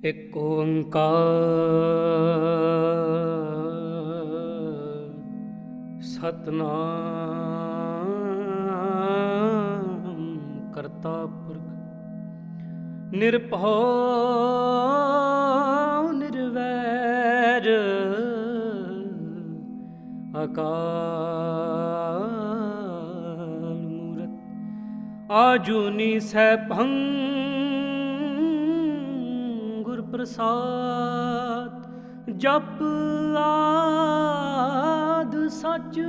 ਇੱਕ ਓੰਕਾਰ ਸਤਿਨਾਮ ਕਰਤਾ ਪੁਰਖ ਨਿਰਭਉ ਨਿਰਵੈਰ ਅਕਾਲ ਮੂਰਤ ਆਜੂਨੀ ਸੈਭੰ ਗੁਰ ਪ੍ਰਸਾਦ ਜਪ ਆਦ ਸਚ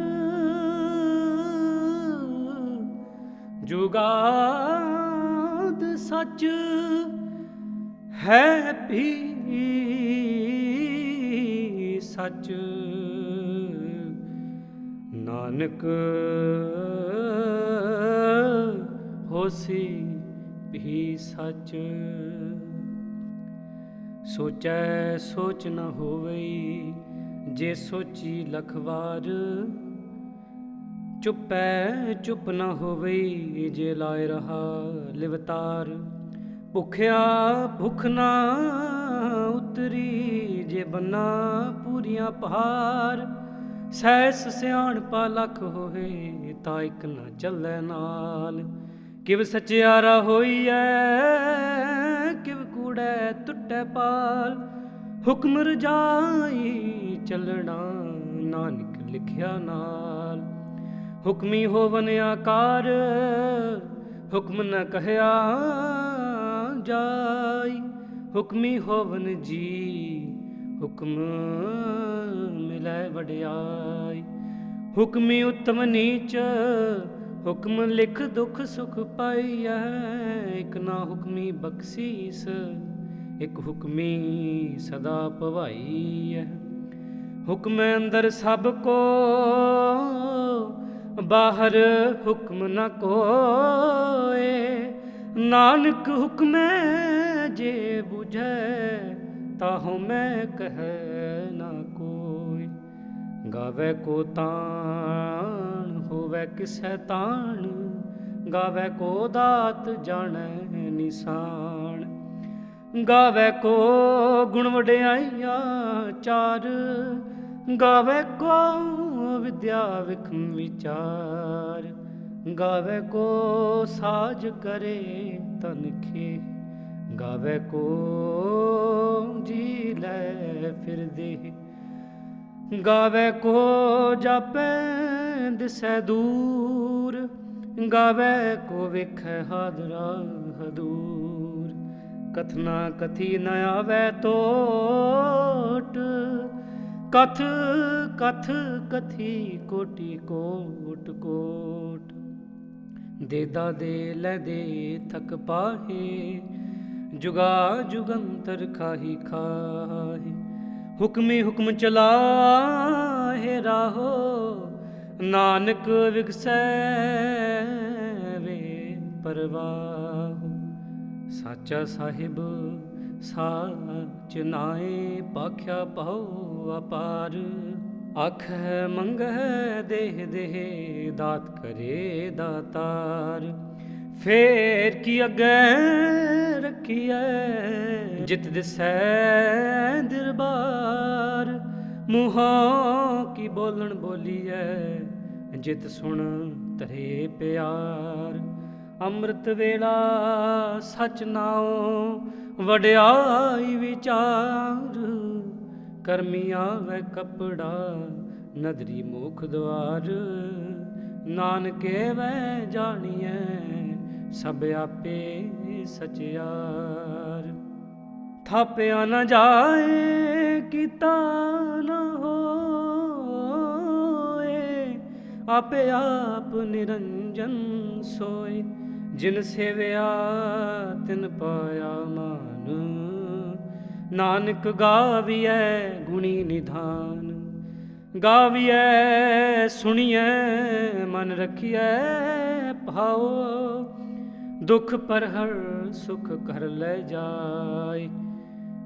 ਜੁਗਾਦ ਸਚ ਹੈ ਵੀ ਸਚ ਨਾਨਕ ਹੋਸੀ ਵੀ ਸਚ ਸੋਚੈ ਸੋਚ ਨ ਹੋਵਈ ਜੇ ਸੋਚੀ ਲਖ ਵਾਰ ਚੁੱਪੈ ਚੁੱਪ ਨ ਹੋਵਈ ਜੇ ਲਾਇ ਰਹਾ ਲਿਵਤਾਰ ਭੁਖਿਆ ਭੁਖ ਨਾ ਉਤਰੀ ਜੇ ਬੰਨਾ ਪੂਰੀਆਂ ਪਹਾਰ ਸੈਸ ਸਿਆਣਪਾ ਲਖ ਹੋਏ ਤਾਂ ਇੱਕ ਨਾ ਚੱਲੈ ਨਾਲ ਕਿਵ ਸਚਿਆਰਾ ਹੋਈਐ ਕਿਵ ਕੂੜੈ ਟੁੱਟੈ ਪਾਲ ਹੁਕਮ ਰਜਾਈ ਚੱਲਣਾ ਨਾਨਕ ਲਿਖਿਆ ਨਾਲ ਹੁਕਮੀ ਹੋਵਨ ਆਕਾਰ ਹੁਕਮ ਨ ਕਹਿਆ ਜਾਈ ਹੁਕਮੀ ਹੋਵਨ ਜੀ ਹੁਕਮ ਮਿਲੈ ਵਡਿਆਈ ਹੁਕਮੀ ਉਤਮ ਨੀਚ ਹੁਕਮ ਲਿਖ ਦੁਖ ਸੁਖ ਪਾਈਐ ਇਕ ਨਾ ਹੁਕਮੀ ਬਖਸ਼ੀਸ ਇਕ ਹੁਕਮੀ ਸਦਾ ਭਵਾਈਐ ਹੁਕਮ ਅੰਦਰ ਸਭ ਕੋ ਬਾਹਰ ਹੁਕਮ ਨ ਕੋਏ ਨਾਨਕ ਹੁਕਮੈ ਜੇ ਬੁਝੈ ਤਾਹੂ ਮੈਂ ਕਹਿ ਨਾ ਕੋਈ ਗਾਵੇ ਕੋ ਤਾਣ ਹੋਵੇ ਕਿਸੈ ਤਾਣ ਗਾਵੇ ਕੋ ਦਾਤ ਜਾਣੈ ਨਿਸ਼ਾਨ ਗਾਵੇ ਕੋ ਗੁਣ ਵਡਿਆਈਆਂ ਚਾਰ ਗਾਵੇ ਕੋ ਵਿਦਿਆ ਵਿਖਮ ਵਿਚਾਰ ਗਾਵੇ ਕੋ ਸਾਜ ਕਰੇ ਤਨਖੇ ਗਾਵੇ ਕੋ ਜੀ ਲੈ ਫਿਰਦੇ ਗਾਵੇ ਕੋ ਜਾਪੈ ਦਿਸੈ ਦੂਰ ਗਾਵੇ ਕੋ ਵੇਖੈ ਹਾਦਰਾ ਹਦੂਰ ਕਥਨਾ ਕਥੀ ਨ ਆਵੈ ਟੋਟ ਕਥ ਕਥ ਕਥੀ ਕੋਟੀ ਕੋਟ ਕੋਟ ਦੇਦਾ ਦੇ ਲੈ ਦੇ ਥਕ ਪਾਹੇ ਜੁਗਾ ਜੁਗੰਤਰ ਖਾਹੀ ਖਾਹੀ ਹੁਕਮੀ ਹੁਕਮ ਚਲਾਹੇ ਰਾਹੋ ਨਾਨਕ ਵਿਗਸੈ ਵੇ ਪਰਵਾਹੋ ਸਾਚਾ ਸਾਹਿਬ ਸਾਚ ਨਾਏ ਪਾਖਿਆ ਪਾਉ ਅਪਾਰ ਆਖੈ ਮੰਗੈ ਦੇਹ ਦੇਹ ਦਾਤ ਕਰੇ ਦਾਤਾਰ ਫੇਰ ਕੀ ਅੱਗੇ ਰੱਖੀਐ ਜਿਤ ਦਿਸੈ ਦਰਬਾਰ ਮੂੰਹੋਂ ਕੀ ਬੋਲਣ ਬੋਲੀਐ ਜਿਤ ਸੁਣ ਧਰੇ ਪਿਆਰ ਅੰਮ੍ਰਿਤ ਵੇਲਾ ਸਚ ਨਾਉ ਵਡਿਆਈ ਵਿਚਾਰ ਕਰਮੀ ਆਵੈ ਕਪੜਾ ਨਦਰੀ ਮੁਖ ਦੁਆਰ ਨਾਨਕੇ ਵੈ ਜਾਣੀਐ ਸਭ ਆਪੇ ਸਚਿਆਰ ਥਾਪਿਆ ਨ ਜਾਏ ਕੀਤਾ ਨ ਹੋਏ ਆਪੇ ਆਪ ਨਿਰੰਜਨ ਸੋਏ ਜਿਨ ਸੇਵਿਆ ਤਿਨ ਪਾਇਆ ਮਾਨ ਨਾਨਕ ਗਾਵੀਐ ਗੁਣੀ ਨਿਧਾਨ ਗਾਵੀਐ ਸੁਣੀਐ ਮਨ ਰਖੀਐ ਭਾਉ ਦੁਖ ਪਰ ਹਰ ਸੁਖ ਕਰ ਲੈ ਜਾਏ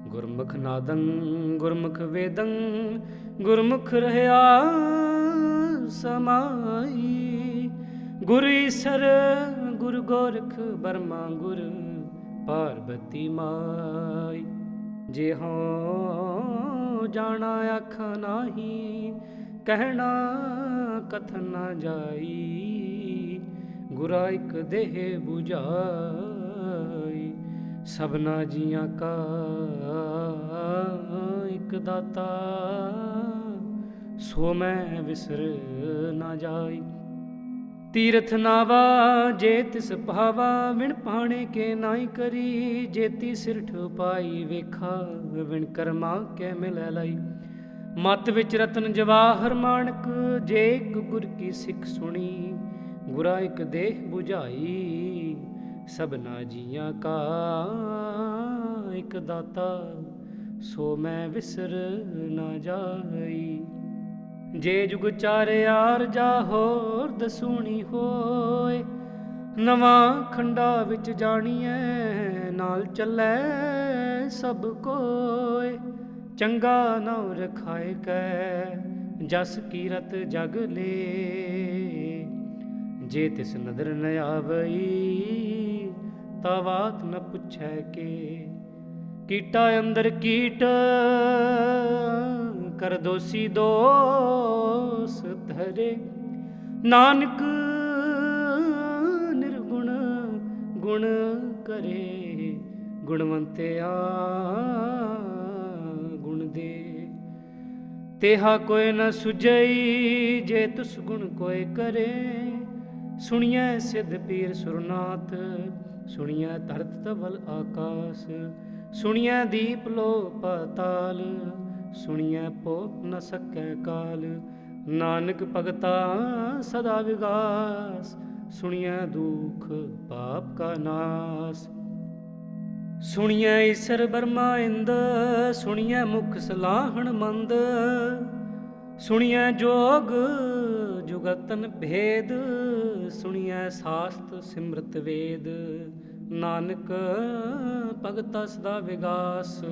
ਗੁਰਮੁਖ ਨਾਦੰ ਗੁਰਮੁਖ ਵੇਦੰ ਗੁਰਮੁਖ ਰਹਿਆ ਸਮਾਈ ਗੁਰ ਈਸਰ ਗੁਰ ਗੋਰਖ ਬਰਮਾ ਗੁਰ ਪਾਰਬਤੀ ਮਾਈ। ਜੇ ਹਉ ਜਾਣਾ ਆਖਾਂ ਨਾਹੀ, ਕਹਿਣਾ ਕਥਨ ਨਾ ਜਾਈ। ਗੁਰਾ ਇਕ ਦੇਹ 부ਝਾਈ, ਸਭਨਾ ਜੀਆਂ ਕਾ ਇਕ ਦਾਤਾ। ਸੋ ਮੈਂ ਵਿਸਰ ਨਾ ਜਾਈ। ਤੀਰਥ ਨਾਵਾ ਜੇ ਤਿਸ ਭਾਵਾ, ਵਿਣ ਪਾਣੇ ਕੇ ਨਾਈ ਕਰੀ। ਜੇਤੀ ਸਿਰਠ ਪਾਈ ਵੇਖਾ, ਵਿਣ ਕਰਮਾ ਕੇ ਮਿਲੈ ਲਈ। ਮਤ ਵਿੱਚ ਰਤਨ ਜਵਾਹਰ ਮਾਣਕ, ਜੇ ਇਕ ਗੁਰ ਕੀ ਸਿੱਖ ਸੁਣੀ। ਗੁਰਾ ਇਕ ਦੇਹ 부ਝਾਈ, ਸਭਨਾ ਜੀਆਂ ਕਾ ਇਕ ਦਾਤਾ। ਸੋ ਮੈਂ ਵਿਸਰ ਨਾ ਜਾਈ। ਜੇ ਜੁਗ ਚਾਰਿਆਰ ਜਾ ਹੋਰ ਦਸੂਣੀ ਹੋਏ। ਨਵਾਂ ਖੰਡਾ ਵਿੱਚ ਜਾਣੀਐ, ਨਾਲ ਚੱਲੈ ਸਭ ਕੋਏ। ਚੰਗਾ ਨਾਉ ਰਖਾਏ ਕੈ, ਜਸ ਕੀਰਤ ਜਗ ਲੇ। ਜੇ ਤਿਸ ਨਦਰ ਨ ਆਵਈ, ਤਾ ਬਾਤ ਨ ਪੁੱਛੈ ਕੇ। ਕੀਟਾ ਅੰਦਰ ਕੀਟ, ਕਰ ਦੋਸੀ ਦੋਸ ਧਰੇ। ਨਾਨਕ ਨਿਰਗੁਣ ਗੁਣ ਕਰੇ, ਗੁਣਵੰਤਿਆ ਗੁਣ ਦੇ। ਤੇਹਾ ਕੋਇ ਨ ਸੁਝਈ, ਜੇ ਤੁਸ ਗੁਣ ਕੋਇ ਕਰੇ। ਸੁਣੀਐ ਸਿੱਧ ਪੀਰ ਸੁਰਨਾਥ, ਸੁਣੀਐ ਧਰਤ ਧਵਲ ਆਕਾਸ। ਸੁਣੀਐ ਦੀਪ ਲੋ ਪਾਤਾਲ, ਸੁਣੀਐ ਪੋ ਨ ਸਕੈ ਕਾਲ। ਨਾਨਕ ਭਗਤਾ ਸਦਾ ਵਿਗਾਸ, ਸੁਣੀਐ ਦੁਖ ਪਾਪ ਕਾ ਨਾਸ। ਸੁਣੀਐ ਈਸਰ ਬਰਮਾ ਇੰਦ, ਸੁਣੀਐ ਮੁਖ ਸਲਾਹਣ ਮੰਦ। ਸੁਣੀਐ ਜੋਗ ਜੁਗਤਨ ਭੇਦ, ਸੁਣੀਐ ਸਾਸਤ ਸਿਮਰਤ ਵੇਦ। ਨਾਨਕ ਭਗਤਾ ਸਦਾ ਵਿਗਾਸ,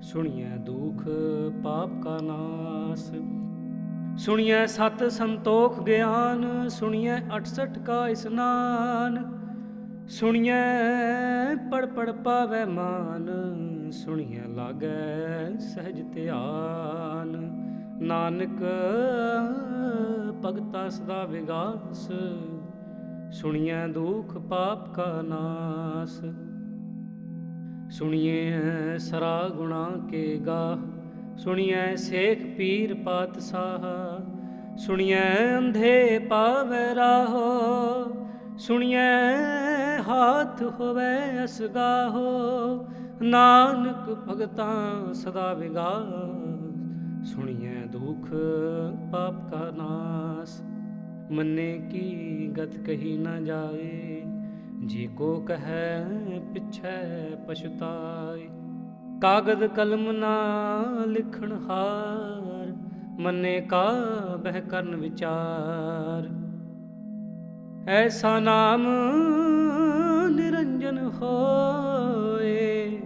ਸੁਣੀਐ ਦੁਖ ਪਾਪ ਕਾ ਨਾਸ। ਸੁਣੀਐ ਸਤ ਸੰਤੋਖ ਗਿਆਨ, ਸੁਣੀਐ 68 ਕਾ ਇਸਨਾਨ। ਸੁਣੀਐ ਪੜ ਪੜ ਪਾਵੈ ਮਾਨ, ਸੁਣੀਐ ਲਾਗੈ ਸਹਿਜ ਧਿਆਨ। ਨਾਨਕ ਭਗਤਾ ਸਦਾ ਵਿਗਾਸ, ਸੁਣੀਐ ਦੁਖ ਪਾਪ ਕਾ ਨਾਸ। ਸੁਣੀਐ ਸਰਾ ਗੁਣਾ ਕੇ ਗਾਹ, ਸੁਣੀਐ ਸੇਖ ਪੀਰ ਪਾਤਸ਼ਾਹ। ਸੁਣੀਐ ਅੰਧੇ ਪਾਵੈ ਰਾਹੋ, ਸੁਣੀਐ ਹਾਥ ਹੋਵੈ ਅਸਗਾਹੋ। ਨਾਨਕ ਭਗਤਾਂ ਸਦਾ ਵਿਗਾਸ, ਸੁਣੀਐ ਦੁਖ ਪਾਪ ਕਾ ਨਾਸ। ਮੰਨੇ ਕੀ ਗਤ ਕਹੀ ਨਾ ਜਾਏ, ਜੇ ਕੋ ਕਹੈ ਪਿਛੈ ਪਛੁਤਾਏ। ਕਾਗਦ ਕਲਮ ਨਾ ਲਿਖਣ ਹਾਰ, ਮੰਨੇ ਕਾ ਬਹਿ ਕਰਨ ਵਿਚਾਰ। ਐਸਾ ਨਾਮ ਨਿਰੰਜਨ ਹੋਏ,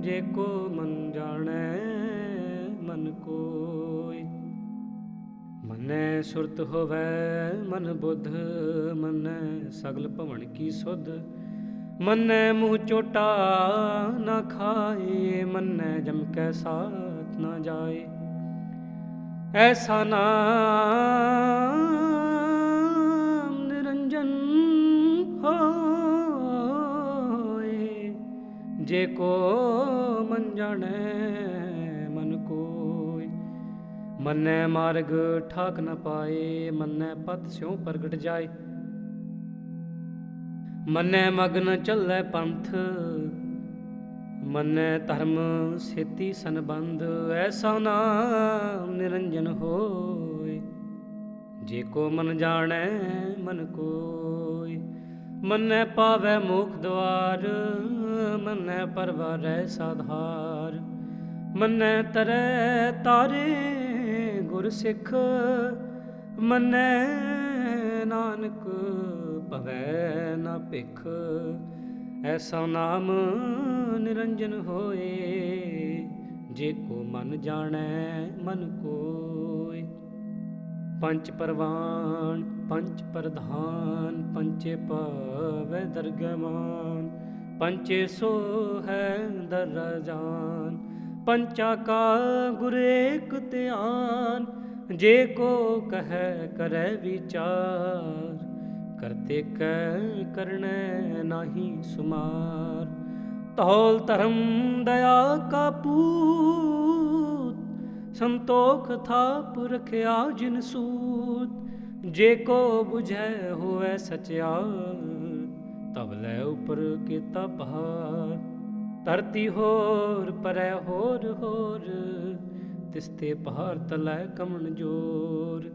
ਜੇ ਕੋ ਮਨ ਜਾਣੈ ਮਨ ਕੋਇ। ਮੰਨੈ ਸੁਰਤ ਹੋਵੈ ਮਨ ਬੁੱਧ, ਮੰਨੈ ਸਗਲ ਭਵਨ ਕੀ ਸੁਧ। ਮੰਨੈ ਮੂੰਹ ਚੋਟਾ ਨਾ ਖਾਏ, ਮੰਨੈ ਜਮ ਕੈ ਸਾਥ ਨਾ ਜਾਏ। ਐਸਾ ਨਾਮ ਨਿਰੰਜਨ ਹੋਏ, ਜੇ ਕੋ ਮਨ ਜਾਣੈ ਮਨ ਕੋਇ। ਮੰਨੈ ਮਾਰਗ ਠਾਕ ਨ ਪਾਏ, ਮੰਨੈ ਪਤ ਸਿਉ ਪ੍ਰਗਟ ਜਾਏ। ਮੰਨੈ ਮਗਨ ਚੱਲੈ ਪੰਥ, ਮੰਨੈ ਧਰਮ ਸੇਤੀ ਸੰਬੰਧ। ਐਸਾ ਨਾਮ ਨਿਰੰਜਨ ਹੋਇ, ਜੇ ਕੋ ਮਨ ਜਾਣੈ ਮਨ ਕੋਇ। ਮੰਨੈ ਪਾਵੈ ਮੋਖ ਦੁਆਰ, ਮੰਨੈ ਪਰਵਾਰੈ ਸਾਧਾਰ। ਮੰਨੈ ਤਰੈ ਤਾਰੇ ਗੁਰ ਸਿੱਖ, ਮੰਨੈ ਨਾਨਕ ਭਵੈ ਨਾ ਭਿਖ। ਐਸਾ ਨਾਮ ਨਿਰੰਜਨ ਹੋਏ, ਜੇ ਕੋ ਮਨ ਜਾਣੈ ਮਨ ਕੋਇ। ਪੰਚ ਪਰਵਾਨ ਪੰਚ ਪ੍ਰਧਾਨ, ਪੰਚੇ ਪਾਵੈ ਦਰਗਹਿ ਮਾਨ। ਪੰਚੇ ਸੋ ਹੈ ਦਰ ਰਾਜਾਨ, पंचा का गुर एक ध्यान, जे को कह करे विचार, करते कह करने नाही सुमार। तौल धर्म दया का पूत, संतोख थाप रखिया जिन सूत, जे को बुझे होवे सचियार, तब लै उपर केता पहाड़। धरती होर परै होर होर, तिसते पहाड़ तलै कमन जोर।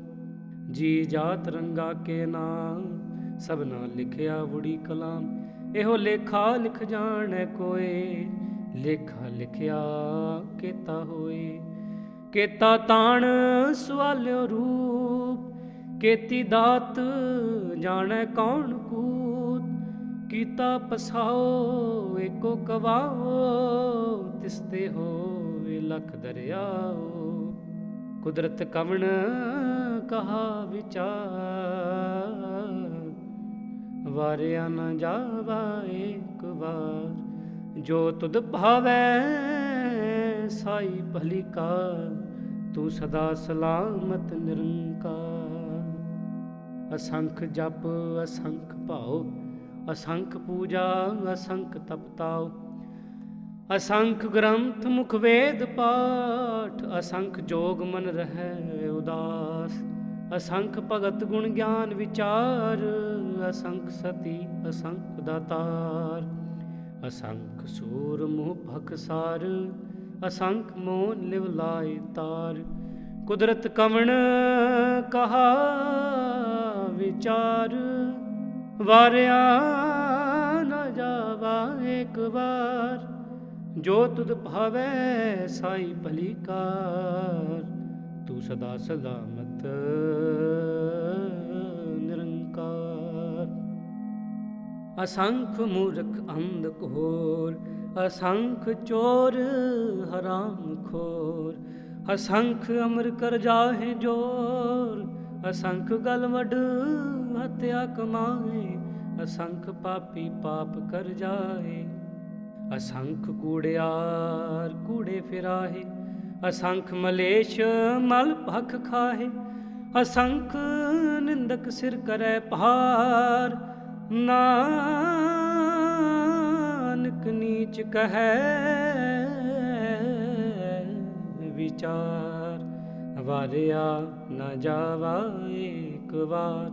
जी जात रंगा के नाम, सबना लिखिया बुड़ी कलाम। एहो लेखा लिख जाने कोय, लेखा लिखिया केता होए। केता ताण सवाल्यो रूप, केती दात जाने कौन कूत। कीता पसाओ एको कवाओ, तिसते होए लख दरियाओ। कुदरत कवण कहा विचार, वारिया न जावा एक बार। जो तुद भावै साई भली कार, तू सदा सलामत निरंकार। असंख जप असंख भाव, असंख पूजा असंख तपताओ। असंख ग्रंथ मुख वेद पाठ, असंख जोग मन रहे उदास। असंख भगत गुण ज्ञान विचार, असंख सती असंख दातार। असंख सूर मुँह भखसार, असंख मोन लिव लाए तार। कुदरत कवण कहा विचार, वारिया न जावा एक बार। जो तुद भावै साई भली कार, तू सदा सलामत निरंकार। असंख मूर्ख अंध घोर, असंख चोर हराम खोर। असंख अमर कर जाहे जोर, असंख गल वड हत्या कमाए। असंख पापी पाप कर जाए। असंख कूड़ियार कूड़े फिराहे, असंख मलेश मल भख खाहे। असंख निंदक सिर करे भार, नानक नीच कहे विचार। वारिया न जावा एक बार,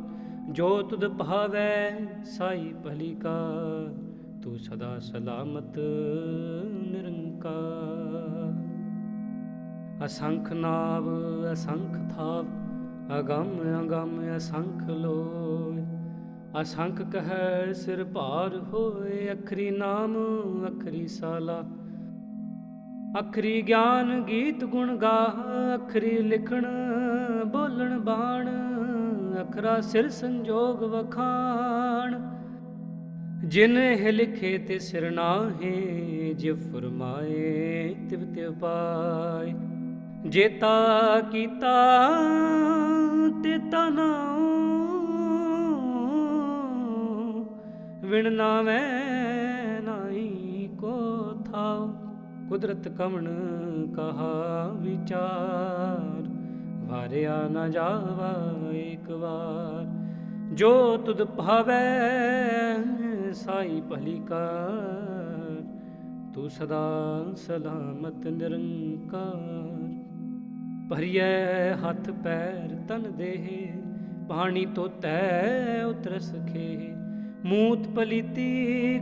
जो तुद भावै साई भली कार। तू सदा सलामत निरंकार। असंख नाव असंख थाव, अगम अगम असंख लोय। असंख कहै सिर भार होए, अखरी नाम अखरी साला। अखरी ज्ञान गीत गुण गाह, अखरी लिखण बोलण बाण। अखरा सिर संजोग वखाण, जिन्ह लिखे ते सिर नाहे। जिव फरमाए तिव तिव पाए। जेता कीता तेता नाऊं, विण नावै नाई को थाओ। कुदरत कवण कहा विचार, वारिया न जावा एक बार। जो तुद भावै साई भली कार, तू सदा सलामत निरंकार। भरिए हथ पैर तन देह, पानी तोतै उतरस खेह। मूत पलीती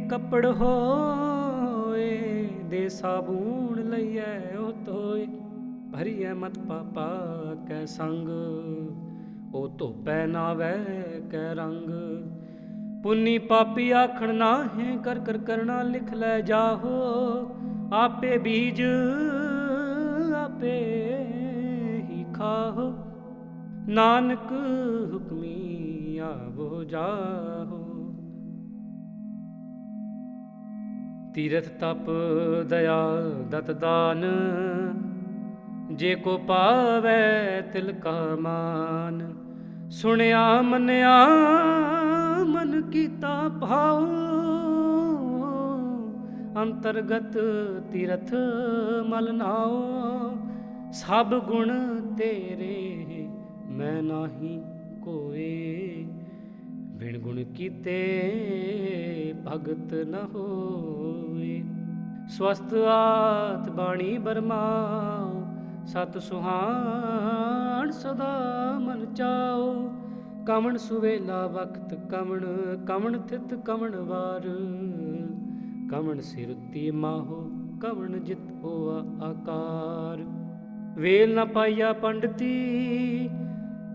कपड़ होए, दे साबून लइयै ओ धोए। भरिए मत पापा कै संग, ओ धोपै नावै कै रंग। पुन्नी पापी आखण नाहें, कर कर करना लिख लै जाहो। आपे बीज आपे ही खाहो, नानक हुक्मी आवो जाहो। तीरथ तप दया दत दान, जे को पावै तिल का मान। सुनिया मनिया मन कीता भाव, ਅੰਤਰਗਤ ਤੀਰਥ ਮਲ ਨਾਓ। ਸਭ ਗੁਣ ਤੇਰੇ ਮੈਂ ਨਾਹੀ ਕੋਏ, ਬਿਨ ਗੁਣ ਕੀਤੇ ਭਗਤ ਨ ਹੋਏ। ਸਵਸਤ ਆਤ ਬਾਣੀ ਬਰਮਾਓ, ਸਤ ਸੁਹਾਣ ਸਦਾ ਮਨ ਚਾਓ। ਕਵਣ ਸੁਵੇਲਾ ਵਕਤ ਕਵਣ, ਕਵਣ ਥਿਤ ਕਵਣ ਵਾਰ। ਕਵਣ ਸਿਰੁਤੀ ਮਾਹੋ, ਕਵਣ ਜਿਤ ਹੋਆ ਆਕਾਰ। ਵੇਲ ਨ ਪਾਈਆ ਪੰਡਤੀ,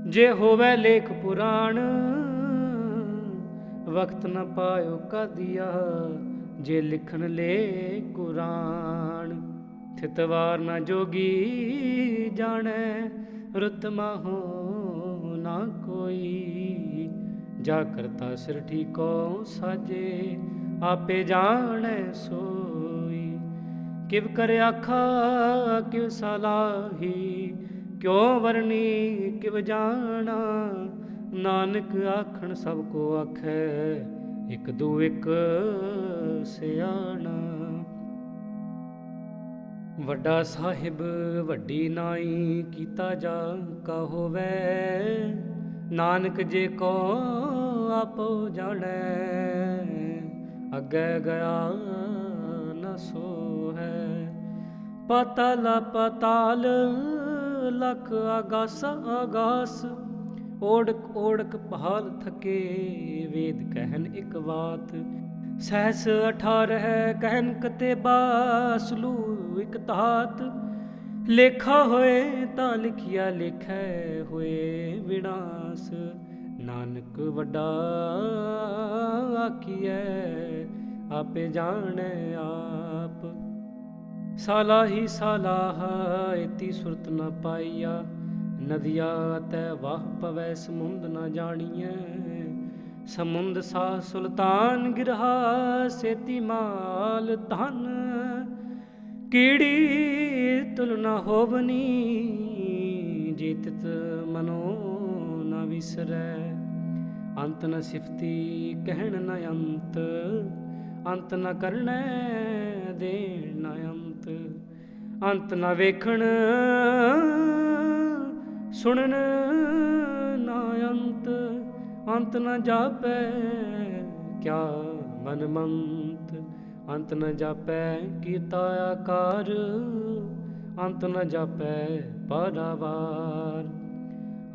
ਜੇ ਹੋਵੇ ਲੇਖ ਪੁਰਾਣ। ਵਕਤ ਨ ਪਾਇਓ ਕਾਦੀਆ, ਜੇ ਲਿਖਣ ਲੈ ਕੁਰਾਨ। ਥਿਤਵਾਰ ਨ ਜੋਗੀ ਜਾਣੈ, ਰੁਤ ਮਾਹੋ ਨਾ ਕੋਈ। ਜਾ ਕਰਤਾ ਸਿਰ ਠੀਕੋ ਸਾਜੇ, ਆਪੇ ਜਾਣੈ ਸੋਈ। ਕਿਵ ਕਰ ਆਖਾ ਕਿਵ ਸਲਾਹੀ, ਕਿਉ ਵਰਨੀ ਕਿਵ ਜਾਣਾ। ਨਾਨਕ ਆਖਣ ਸਭ ਕੋ ਆਖੈ, ਇਕ ਦੂ ਇਕ ਸਿਆਣਾ। ਵੱਡਾ ਸਾਹਿਬ ਵੱਡੀ ਨਾਈ, ਕੀਤਾ ਜਾ ਕਾ ਹੋਵੈ। ਨਾਨਕ ਜੇ ਕੋ ਆਪੋ ਜਾਣੈ, ਅੱਗੇ ਗਿਆ ਨ ਸੋਹੈ। ਪਾਤਾਲ ਪਾਤਾਲ ਲਖ ਆਗਾਸ ਆਗਾਸ। ਓੜਕ ਓੜਕ ਭਾਲ ਥਕੇ, ਵੇਦ ਕਹਿਨ ਇਕ ਬਾਤ। ਸਹਿਸ 18 ਕਹਿਨ ਕਤੇਬਾ, ਸਲੂ ਇਕ ਤਾਤ। ਲੇਖਾ ਹੋਏ ਤਾਂ ਲਿਖਿਆ ਲੇਖੈ, ਹੋਏ ਵਿਨਾਸ਼। ਨਾਨਕ ਵੱਡਾ ਆਖੀਐ, ਆਪੇ ਜਾਣੈ ਆਪ। ਸਾਲਾ ਹੀ ਸਾਲਾਹ ਇਤੀ ਸੁਰਤ ਨ ਪਾਈਆ। ਨਦੀਆ ਤੈ ਵਾਹ ਪਵੈ ਸਮੁੰਦ ਨ ਜਾਣੀਐ। ਸਮੁੰਦ ਸਾ ਸੁਲਤਾਨ ਗਿਰਹਾ, ਸੇਤੀ ਮਾਲ ਧਨ। ਕੀੜੀ ਤੁਲ ਨ ਹੋਵਨੀ, ਜੇ ਤਿਤ ਮਨੋ ਨ ਵਿਸਰੈ। ਅੰਤ ਨ ਸਿਫਤੀ ਕਹਿਣ ਨ ਅੰਤ, ਅੰਤ ਨ ਕਰਨੈ ਦੇਣ ਨ ਅੰਤ। ਅੰਤ ਨ ਵੇਖਣ ਸੁਣਨ ਨ ਅੰਤ। ਅੰਤ ਨ ਜਾਪੈ ਕਿਆ ਮਨ ਮੰਤ। ਅੰਤ ਨ ਜਾਪੈ ਕੀਤਾ ਆਕਾਰ, ਅੰਤ ਨ ਜਾਪੈ ਪਾਰਾਵਾਰ।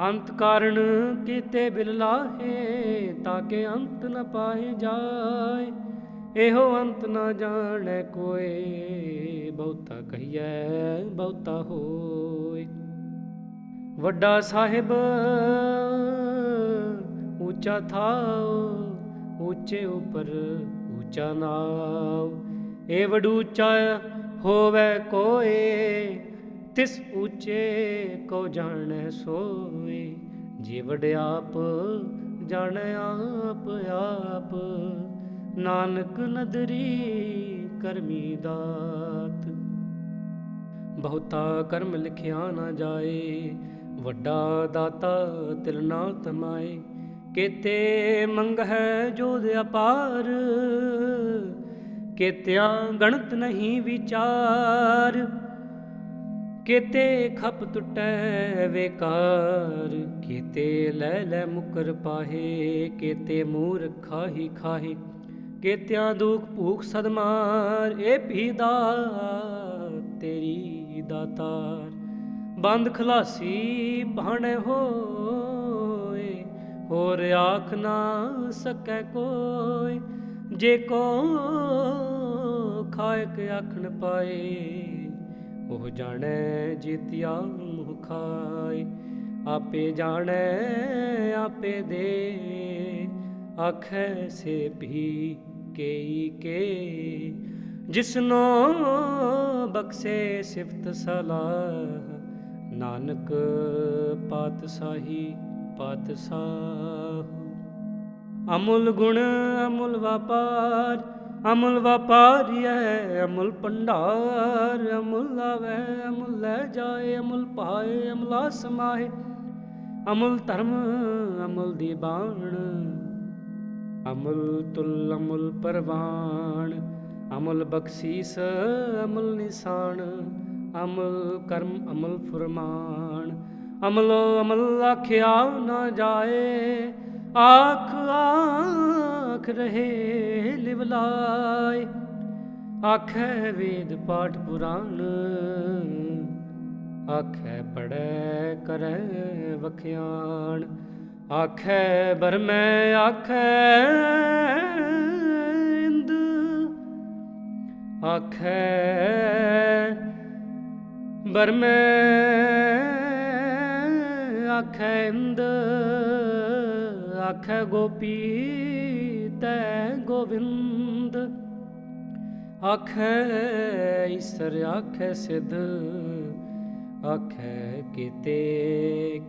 ਅੰਤ ਕਾਰਨ ਕੀਤੇ ਬਿਲ ਲਾਹੇ, ਤਾਕੇ ਅੰਤ ਨ ਪਾਏ ਜਾਏ। ਇਹੋ ਅੰਤ ਨ ਜਾਣੈ ਕੋਏ, ਬਹੁਤਾ ਕਹੀਐ ਬਹੁਤਾ ਹੋਏ। ਵੱਡਾ ਸਾਹਿਬ ਊਚਾ ਥਾਉ, ਊਚੇ ਉਪਰ ਊਚਾ ਨਾਉ। ਏ ਵਡ ਊਚਾ ਹੋਵੈ ਕੋਏ, ਤਿਸ ਊਚੇ ਕੋ ਜਾਣੈ ਸੋਏ। ਜੇ ਵਡ ਆਪ ਜਾਣੈ ਆਪ ਆਪ, ਨਾਨਕ ਨਦਰੀ ਕਰਮੀ ਦਾਤ। ਬਹੁਤਾ ਕਰਮ ਲਿਖਿਆ ਨਾ ਜਾਏ, ਵੱਡਾ ਦਾਤਾ ਤਿਲ ਨਾ ਤਮਾਏ। ਕੇਤੇ ਮੰਗਹਿ ਜੋਧ ਅਪਾਰ, ਕੇਤਿਆਂ ਗਣਤ ਨਹੀਂ ਵਿਚਾਰ। ਕੇਤੇ ਖਪ ਟੁਟੈ ਵੇਕਾਰ, ਕੇਤੇ ਲੈ ਲੈ ਮੁਕਰ ਪਾਹੇ। ਕੇਤੇ ਮੂਰ ਖਾਹੀ ਖਾਹੇ, ਕੇਤਿਆਂ ਦੁਖ ਭੂਖ ਸਦਮਾਰ। ਏ ਭੀ ਦਾਤ ਤੇਰੀ ਦਾਤਾਰ, ਬੰਦ ਖਲਾਸੀ ਭਾਣੇ ਹੋਏ। ਹੋਰ ਆਖ ਨਾ ਸਕੈ ਕੋਇ, ਜੇ ਕੋ ਖਾਇਕ ਆਖਣ ਪਾਏ। ਉਹ ਜਾਣੈ ਜੀਤਿਆ ਮੁਹ ਖਾਏ। ਆਪੇ ਜਾਣੈ ਆਪੇ ਦੇ, ਆਖੈ ਸੇ ਭੀ ਕੇਈ ਕੇ। ਜਿਸਨੋ ਬਖਸ਼ੇ ਸਿਫਤ ਸਲਾਹ, ਨਾਨਕ ਪਾਤਸ਼ਾਹੀ ਪਾਤਸ਼ਾਹ। ਅਮੁੱਲ ਗੁਣ ਅਮੁੱਲ ਵਪਾਰ, ਅਮੁੱਲ ਵਪਾਰੀਐ ਅਮੁੱਲ ਭੰਡਾਰ। ਅਮੁੱਲ ਆਵੈ ਅਮੁੱਲ ਲੈ ਜਾਏ, ਅਮੁੱਲ ਪਾਏ ਅਮੁੱਲਾ ਸਮਾਏ। ਅਮੁੱਲ ਧਰਮ ਅਮੁੱਲ ਦੀਬਾਨ, ਅਮੁੱਲ ਤੁਲ ਅਮੁੱਲ ਪਰਵਾਨ। ਅਮਲ ਬਖਸ਼ੀਸ ਅਮਲ ਨਿਸ਼ਾਨ, ਅਮਲ ਕਰਮ ਅਮਲ ਫੁਰਮਾਨ। ਅਮਲੋ ਅਮਲ ਆਖਿਆ ਨਾ ਜਾਏ, ਆਖ ਆਖ ਰਹੇ ਲਿਵ ਲਾਏ। ਆਖੈ ਵੇਦ ਪਾਠ ਪੁਰਾਣ, ਆਖੈ ਪੜ੍ਹੈ ਕਰੈ ਵਖਿਆਣ। ਆਖੈ ਬਰਮੈ ਆਖੈ ਇੰਦ, ਆਖੈ ਬਰਮੈ ਆਖੈ ਇੰਦ। ਆਖੈ ਗੋਪੀ ਤੈ ਗੋਵਿੰਦ, ਆਖੈ ਈਸਰ ਆਖੈ ਸਿਧ। ਆਖੈ ਕੀਤੇ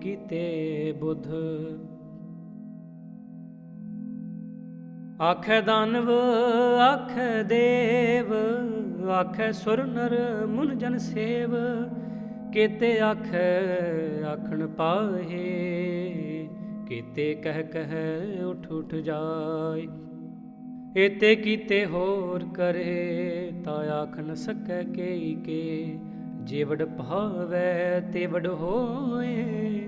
ਕੀਤੇ ਬੁੱਧ। ਆਖੈ ਦਾਨਵ ਆਖੈ ਦੇਵ, ਆਖੈ ਸੁਰ ਨਰ ਮੁਨ ਜਨ ਸੇਵ। ਕੀਤੇ ਆਖੈ ਆਖਣ ਪਾਹੇ, ਕੀਤੇ ਕਹਿ ਕਹਿ ਉਠ ਉਠ ਜਾਏ। ਏਤੇ ਕੀਤੇ ਹੋਰ ਕਰੇ, ਤਾ ਆਖ ਨ ਸਕੈ ਕੇਈ ਕੇ। ਜੇ ਵਡ ਭਾਵੈ ਤੇ ਵਡ ਹੋਏ,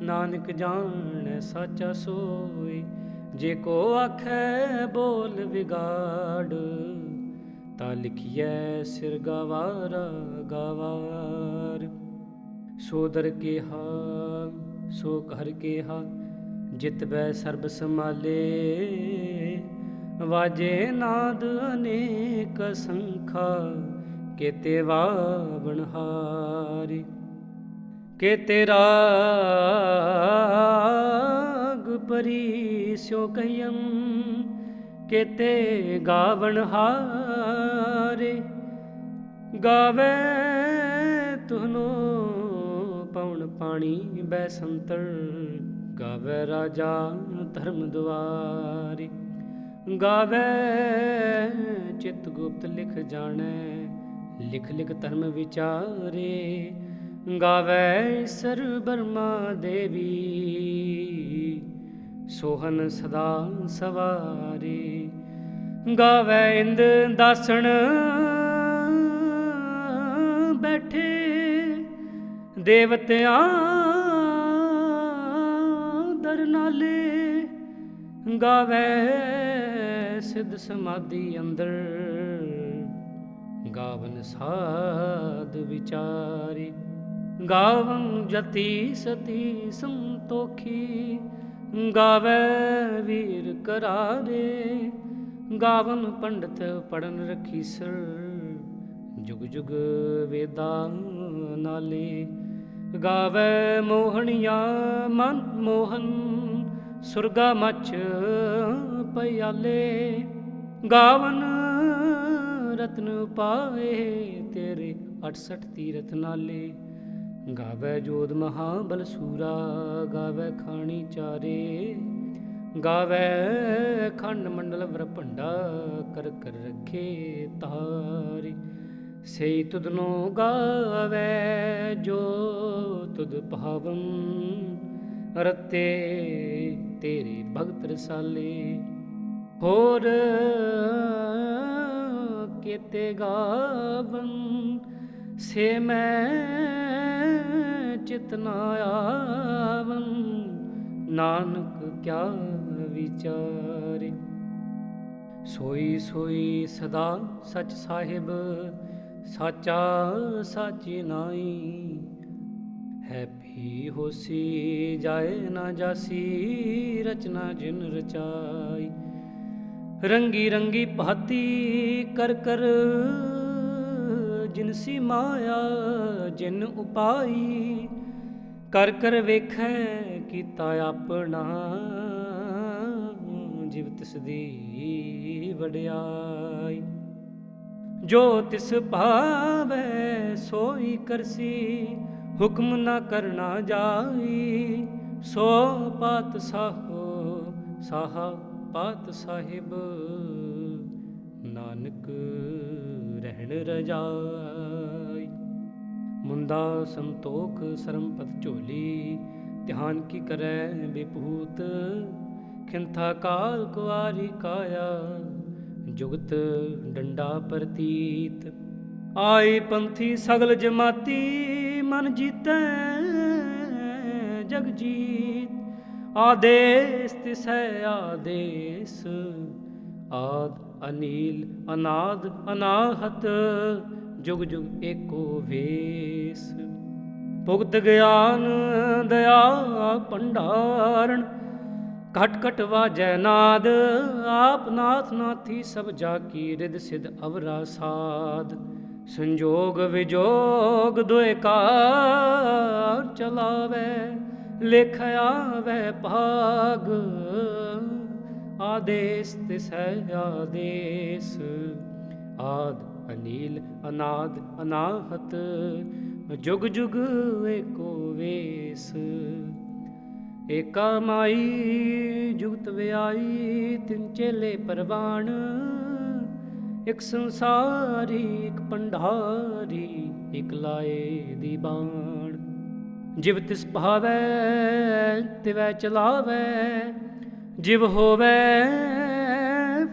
ਨਾਨਕ ਜਾਣੈ ਸਾਚਾ ਸੋਏ। ਜੇ ਕੋ ਆਖੈ ਬੋਲ ਵਿਗਾੜ, ਤਾ ਲਿਖੀਐ ਸਿਰ ਗਵਾਰਾ ਗਵਾਰ। ਸੋ ਦਰ ਕੇਹਾ ਸੋ ਕਰ ਕੇਹਾ, ਜਿਤ ਬੈ ਸਰਬ ਸਮਾਲੇ। ਵਾਜੇ ਨਾਦ ਅਨੇਕ ਸੰਖਾ, ਕੇਤੇ ਵਾਵਣ ਹਾਰੇ। ਕੇਤੇ ਰਾਗ ਪਰੀ ਸਿਉ ਕਹੀਅਨ, ਕੇਤੇ ਗਾਵਣ ਹਾਰੇ। ਗਾਵੇ ਤੁਹਨੋ ਪਉਣ ਪਾਣੀ ਬੈ ਸੰਤਰ, ਗਾਵੇ ਰਾਜਾ ਧਰਮ ਦੁਆਰੇ। ਗਾਵੇ ਚਿਤ ਗੁਪਤ ਲਿਖ ਜਾਣੈ, ਲਿਖ ਲਿਖ ਧਰਮ ਵਿਚਾਰੇ। ਗਾਵੇ ਈਸਰ ਬਰਮਾ ਦੇਵੀ, ਸੋਹਨ ਸਦਾ ਸਵਾਰੇ। ਗਾਵੇ ਇੰਦ ਦਾਸਣ ਬੈਠੇ, ਦੇਵਤਿਆਂ ਦਰ ਨਾਲੇ। ਗਾਵੇ ਸਿੱਧ ਸਮਾਧੀ ਅੰਦਰ, ਗਾਵਨ ਸਾਧ ਵਿਚਾਰੇ। ਗਾਵਨ ਜਤੀ ਸਤੀ ਸੰਤੋਖੀ, ਗਾਵੇ ਵੀਰ ਕਰਾਰੇ। ਗਾਵਨ ਪੰਡਤ ਪੜਨ ਰਖੀਸਰ, ਜੁਗ ਜੁਗ ਵੇਦਾਂ ਨਾਲੇ। ਗਾਵੇ ਮੋਹਣੀਆਂ ਮਨ ਮੋਹਨ, ਸੁਰਗਾ ਮੱਚ ਪਿਆਲੇ। ਗਾਵਨ ਰਤਨ ਪਾਏ ਤੇਰੇ 68 ਤੀਰਥ ਨਾਲੇ। ਗਾਵੇ ਜੋਧ ਮਹਾਬਲ ਸੂਰਾ, ਗਾਵੇ ਖਾਣੀ ਚਾਰੇ। ਗਾਵੇ ਖੰਡ ਮੰਡਲ ਵਰਭੰਡਾ, ਕਰ ਕਰ ਰੱਖੇ ਤਾਰੇ। ਸਈ ਤੁਧਨੋ ਗਾਵੇ ਜੋ ਤੁਧ ਭਾਵਨ, ਰਤੇ ਤੇਰੇ ਭਗਤ ਰਸਾਲੇ। ਹੋਰ ਕੇਤੇ ਗਾਵਨ, ਸੇ ਮੈਂ ਚਿਤ ਨ ਆਵਨ। ਨਾਨਕ ਕਿਆ ਵਿਚਾਰੇ। ਸੋਈ ਸੋਈ ਸਦਾ ਸਚ ਸਾਹਿਬ, ਸਾਚਾ ਸਾਚੀ ਨਾਈ। ਹੈ ਭੀ ਹੋਸੀ ਜਾਏ ਨਾ ਜਾਸੀ, ਰਚਨਾ ਜਿਨ ਰਚਾਈ। ਰੰਗੀ ਰੰਗੀ ਭਾਤੀ ਕਰ ਕਰ, ਜਿਨਸੀ ਮਾਇਆ ਜਿਨ ਉਪਾਈ। ਕਰ ਕਰ ਵੇਖੈ ਕੀਤਾ ਆਪਣਾ, ਜਿਵ ਤਿਸ ਦੀ ਵਡਿਆਈ। ਜੋ ਤਿਸ ਭਾਵੈ ਸੋਈ ਕਰਸੀ, ਹੁਕਮ ਨਾ ਕਰਨਾ ਜਾਈ। ਸੋ ਪਾਤ ਸਾਹੋ ਸਾਹਾ ਪਾਤ ਸਾਹਿਬ, ਨਾਨਕ ਰਹਿਣ ਰਜਾਈ। ਮੁੰਦਾ ਸੰਤੋਖ ਸਰਮ ਪਤ ਝੋਲੀ, ਧਿਆਨ ਕੀ ਕਰੈ ਬਿਪੂਤ। ਖਿੰਥਾ ਕਾਲ ਕੁਆਰੀ ਕਾਇਆ, जुगत डंडा प्रतीत। आए पंथी सगल जमाती मन जीतै जग जीत। आदेश तिसै आदेश आद अनील अनाद अनाहत जुग जुग एको वेश। भुगत ज्ञान दया भंडारण घट घट वाजै नाद। आप नाथ नाथी सब जाकी रिद सिद अवरा साध। संजोग विजोग दुए कार चलावै लेख आवै भाग। आदेश तिसै आदेश आद अनील अनाद अनाहत जुग जुग एको वेश। एका माई जुगत व्याई तिन चेले परवान। एक संसारी एक भंडारी एक लाए दीवान। जिव तिस भावै तिवै चलावै जिव होवै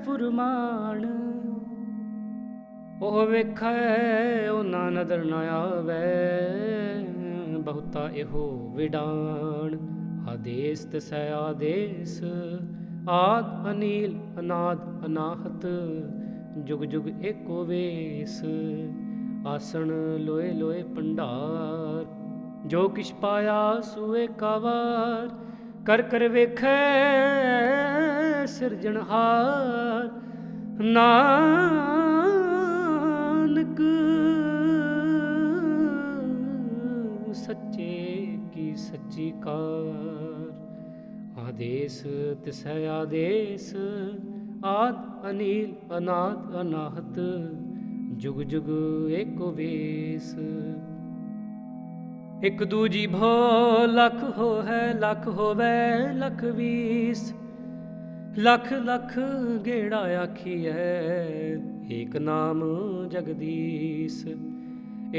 फुरमान। ओह वेखै ओना नदर न आवै बहुता एहो विडान। आदेश तिसै आदेश आद अनील अनाद अनाहत जुग जुग एको वेश। आसन लोए लोए भंडार जो किछ पाया सूए कावार। कर कर वेखै सिरजनहार नानक सच्चे की सच्ची कार। आदेश तिसै आदेश आद अनील अनाद अनाहत जुग जुग एको वेश। एक दूजी भो लख हो है लख होवै लख बीस। लख लख गेड़ा आखिए एक नाम जगदीश।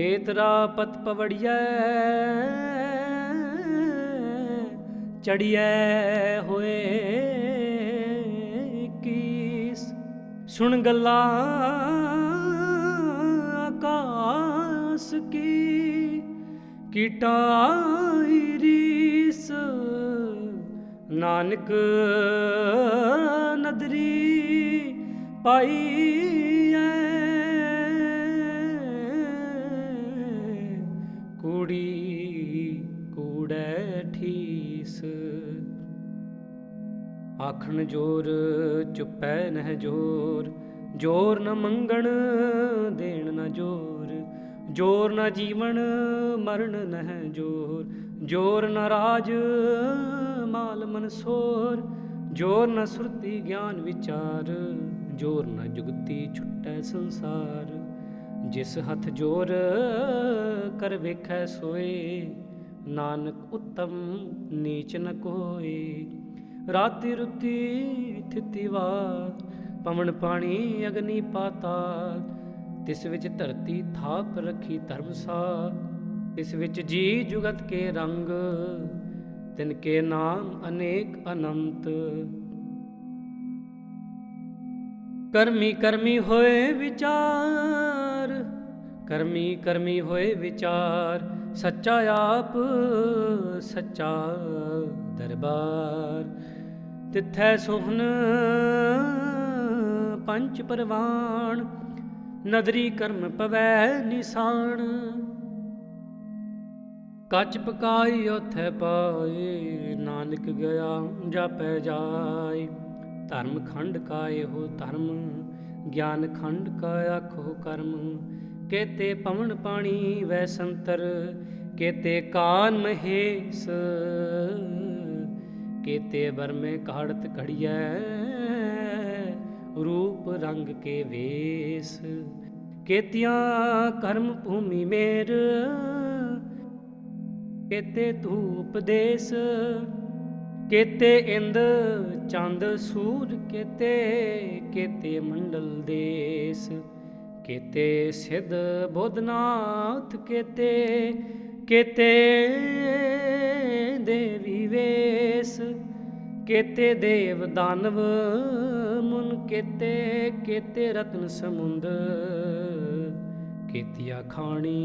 एतरा पत पवड़िया चढ़िए होए कीस। सुन गल्ला आकाश की कीटाई रीस। नानक नदरी पाई कूड़ी कूड़ै ठीस। आखन जोर चुपै नह जोर जोर न मंगण देण न जोर। जोर न जीवन मरण नह जोर जोर न राज माल मनसोर। जोर न सुरती ज्ञान विचार जोर न जुगती छुटै संसार। जिस हथ जोर कर वेखै सोए नानक उत्तम नीच न कोय। राति रुति थिति वार पवन पानी अग्नि पाताल। तिस विच धरती थाप रखी धर्मसाल। तिस विच जी जुगत के रंग तिनके नाम अनेक अनंत। कर्मी कर्मी होए विचार कर्मी कर्मी होए विचार। सच्चा आप सच्चा दरबार। तिथै सोहन पंच परवान नदरी कर्म पवै निशान। कच पकाई ओथै पाए नानक गया जापै जाय। धर्म खंड का एहो धर्म ज्ञान खंड का आखो कर्म। केते पवन पानी वै संतर केते कान महेश। केते बर में काढ़त घड़िया रूप रंग के वेश। केतिया कर्म भूमि मेर केते धूप देश। केते इंद चंद सूर केते केते मंडल देश। केते सिद्ध बोधनाथ केते केते देवी वेश। केते देव दानव मुन केते केते रत्न समुंद केतिया खाणी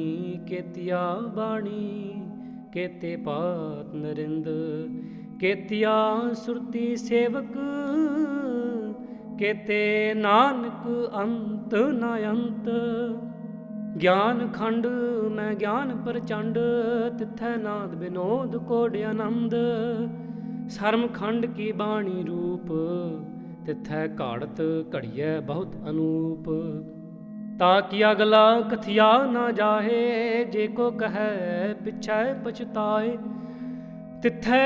केतिया बाणी केते पात नरिंद केतिया सुरती सेवक केते नानक अंत न अंत ज्ञान खंड मैं ज्ञान प्रचंड तिथै नाद विनोद कोड आनंद सरम खंड की बाणी रूप तिथै घाड़त घड़ियै बहुत अनूप ताकि अगला कथिया ना जाहे जे को कहे पिछै पछताए तिथै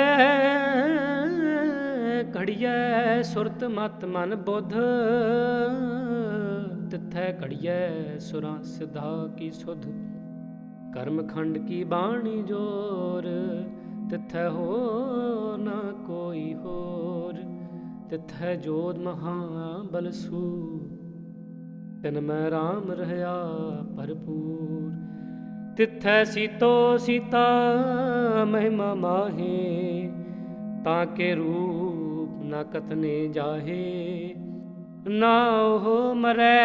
घड़ियै सुरत मत मन बुध तिथै घड़ियै सुरा सिद्धा की सुध कर्म खंड की बाणी जोर तिथै हो न कोई होर तिथै जोध महाबल सू तिन मैं राम रहया भरपूर तिथै सीतो सीता महिमा माहे ताके रूप न कतने जाहे ना हो मरै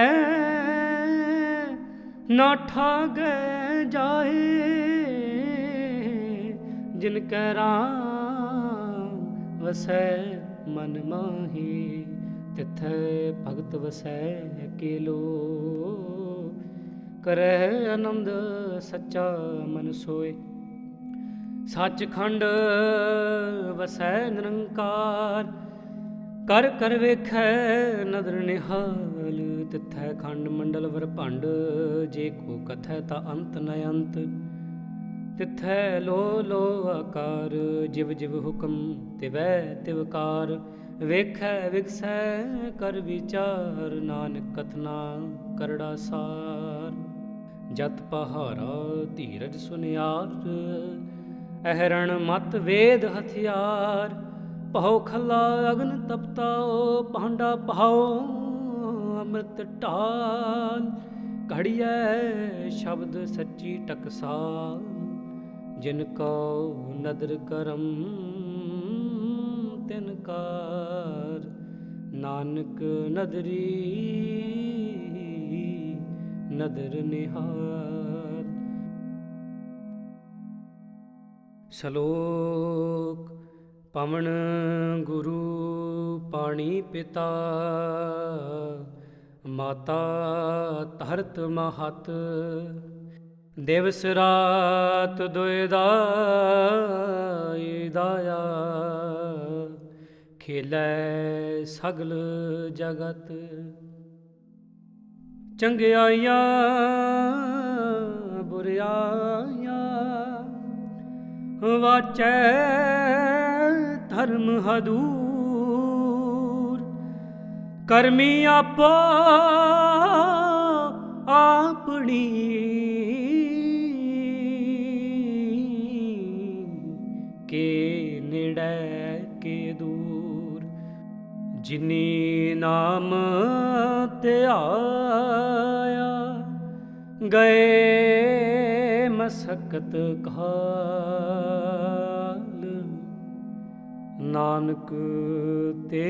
ना ठागे जाए जिनकै राम वसै मन माही तिथै भगत वसै केलो करह आनंद सच्चा मन सोए सचखंड वसै निरंकार कर कर वेखै नदर निहाल तिथै खंड मंडल वर भंड जे को कथै ता अंत न अंत तिथै लो आकार जिव जिव हुकम तिवै तिवकार वेखै विगसै कर विचार नानक कथना करड़ा सार जत पहारा धीरज सुनियार अहरण मत वेद हथियार पहो खला अग्न तपताओ भांडा पहाओ अमृत ढाल घड़ियै शब्द सच्ची टकसाल जिनको नदर करम तिनकार नानक नदरी नदर निहाल। श्लोक पवन गुरु पाणी पिता माता धरत महत दिवस रात दुयदा दाया खेलै सगल जगत चंगियाइयां बुरियाइयां वाचै धर्म हदूर करमी आपो आपनी के नेड़ै के दूर जिनी नाम ते आया गए मसकत काल नानक ते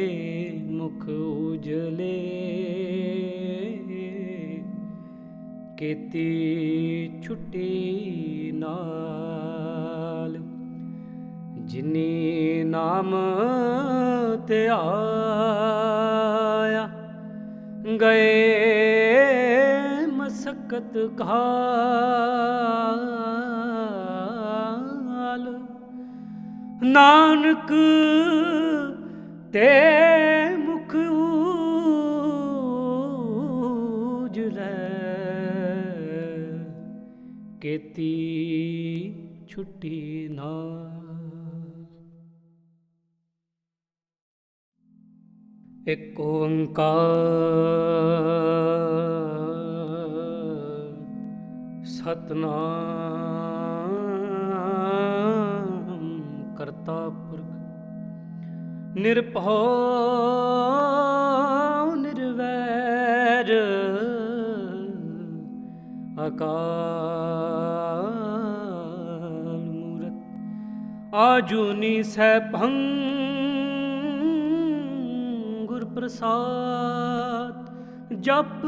मुख उजले केती छुट्टी नाल जिनी नाम ते आया गए मसकत काल नानक ते मुख उजलै केती छुट्टी नाल। एक ओंकार सतनाम करता पुरख निरभौ निर्वैर अकाल मूरत आजूनी सैभं ਪ੍ਰਸਾਦ ਜਪ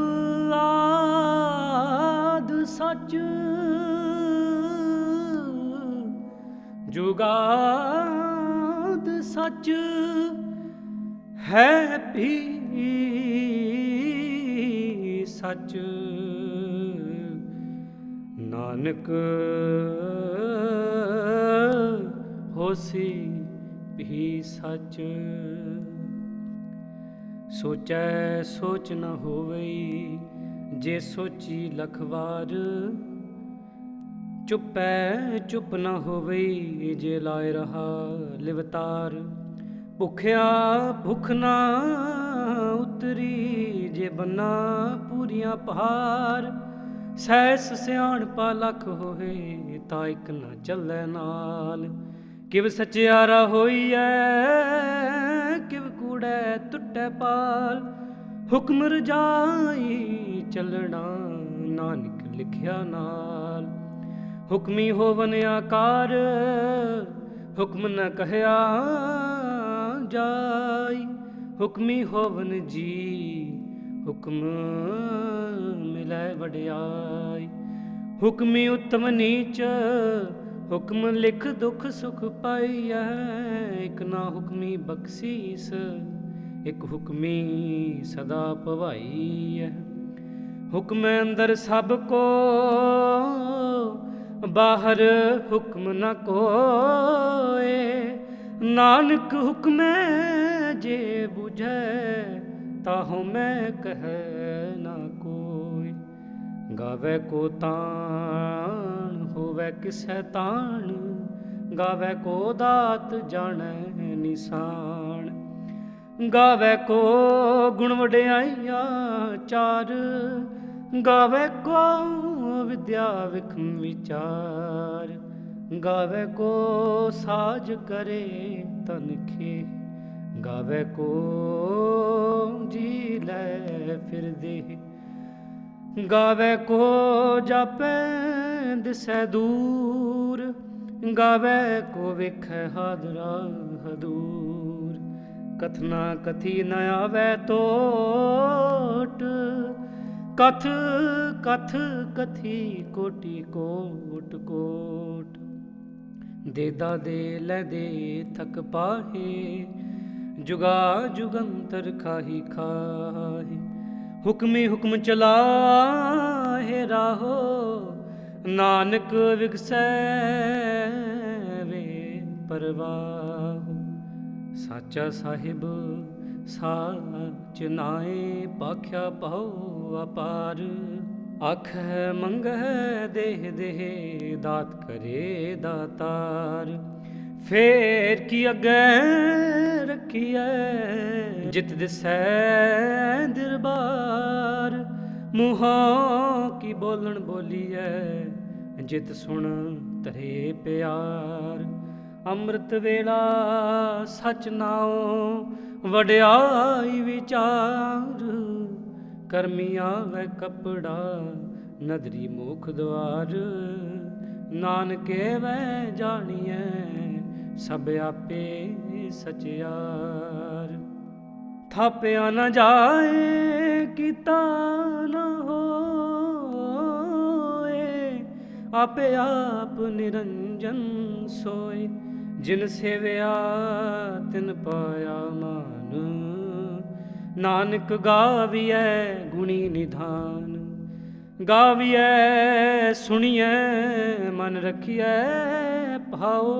ਆਦ ਸੱਚ ਜੁਗਾਦ ਸੱਚ ਹੈ ਵੀ ਸੱਚ ਨਾਨਕ ਹੋਸੀ ਵੀ ਸੱਚ ਸੋਚੈ ਸੋਚ ਨ ਹੋਵਈ ਜੇ ਸੋਚੀ ਲਖ ਵਾਰ ਚੁੱਪੈ ਚੁੱਪ ਨ ਹੋਵਈ ਜੇ ਲਾਇ ਰਹਾ ਲਿਵਤਾਰ ਭੁੱਖਿਆ ਭੁੱਖ ਨਾ ਉਤਰੀ ਜੇ ਬੰਨਾ ਪੂਰੀਆਂ ਪਹਾਰ ਸੈਸ ਸਿਆਣਪਾ ਲਖ ਹੋਏ ਤਾਂ ਇੱਕ ਨਾ ਚੱਲੈ ਨਾਲ ਕਿਵ ਸਚਿਆਰਾ ਹੋਈਐ ਕਿਵ ਕੂੜੈ ਟੁੱਟੈ ਪਾਲ ਹੁਕਮ ਰਜਾਈ ਚੱਲਣਾ ਨਾਨਕ ਲਿਖਿਆ ਨਾਲ ਹੁਕਮੀ ਹੋਵਨ ਆਕਾਰ ਹੁਕਮ ਨ ਕਹਿਆ ਜਾਈ ਹੁਕਮੀ ਹੋਵਨ ਜੀ ਹੁਕਮ ਮਿਲੈ ਵਡਿਆਈ ਹੁਕਮੀ ਉਤਮ ਨੀਚ ਹੁਕਮ ਲਿਖ ਦੁਖ ਸੁਖ ਪਾਈਐ ਇਕ ਨਾ ਹੁਕਮੀ ਬਖਸ਼ੀਸ ਇਕ ਹੁਕਮੀ ਸਦਾ ਭਵਾਈਐ ਹੁਕਮ ਅੰਦਰ ਸਭ ਕੋ ਬਾਹਰ ਹੁਕਮ ਨ ਕੋਏ ਨਾਨਕ ਹੁਕਮੈ ਜੇ ਬੁਝੈ ਤਾਹੂ ਮੈਂ ਕਹਿ ਨਾ ਕੋਈ ਗਾਵੇ ਕੋ ਤਾਣ ਹੋਵੇ ਕਿਸੈ ਤਾਣ ਗਾਵੇ ਕੋ ਦਾਤ ਜਾਣੈ ਨਿਸ਼ਾਨ ਗਾਵੇ ਕੋ ਗੁਣ ਵਡਿਆਈਆਂ ਚਾਰ ਗਾਵੇ ਕੋ ਵਿਦਿਆ ਵਿਖਮ ਵਿਚਾਰ ਗਾਵੇ ਕੋ ਸਾਜ ਕਰੇ ਤਨਖੇ ਗਾਵੇ ਕੋ ਜੀ ਲੈ ਫਿਰਦੇ ਗਾਵੇ ਕੋ ਜਾਪੈ ਦਿਸੈ ਦੂਰ ਗਾਵੇ ਕੋ ਵੇਖੈ ਹਾਦਰਾ ਹਦੂਰ ਕਥਨਾ ਕਥੀ ਨ ਆਵੈ ਟੋਟ ਕਥ ਕਥ ਕਥੀ ਕੋਟੀ ਕੋਟ ਕੋਟ ਦੇਦਾ ਦੇ ਲੈ ਦੇ ਥਕ ਪਾਹੇ ਜੁਗਾ ਜੁਗੰਤਰ ਖਾਹੀ ਖਾਹੀ ਹੁਕਮੀ ਹੁਕਮ ਚਲਾਹੇ ਰਾਹੋ ਨਾਨਕ ਵਿਗਸੈ ਵੇ ਪਰਵਾਹ ਸਾਚਾ ਸਾਹਿਬ ਸਾਚ ਨਾਏ ਪਾਖਿਆ ਪਾਉ ਅਪਾਰ ਆਖੈ ਮੰਗੈ ਦੇਹ ਦੇਹ ਦਾਤ ਕਰੇ ਦਾਤਾਰ ਫੇਰ ਕੀ ਅੱਗੇ ਰੱਖੀਐ ਜਿਤ ਦਿਸੈ ਦਰਬਾਰ ਮੂੰਹੋਂ ਕੀ ਬੋਲਣ ਬੋਲੀਐ ਜਿਤ ਸੁਣ ਧਰੇ ਪਿਆਰ ਅੰਮ੍ਰਿਤ ਵੇਲਾ ਸਚ ਨਾਉ ਵਡਿਆਈ ਵਿਚਾਰ ਕਰਮੀ ਆਵੈ ਕਪੜਾ ਨਦਰੀ ਮੁਖ ਦੁਆਰ ਨਾਨਕੇ ਵੈ ਜਾਣੀਐ ਸਭ ਆਪੇ ਸਚਿਆਰ ਥਾਪਿਆ ਨ ਜਾਏ ਕੀਤਾ ਨ ਹੋਏ ਆਪੇ ਆਪ ਨਿਰੰਜਨ ਸੋਏ ਜਿਨ ਸੇਵਿਆ ਤਿਨ ਪਾਇਆ ਮਾਨ ਨਾਨਕ ਗਾਵੀਐ ਗੁਣੀ ਨਿਧਾਨ ਗਾਵੀਐ ਸੁਣੀਐ ਮਨ ਰਖੀਐ ਭਾਉ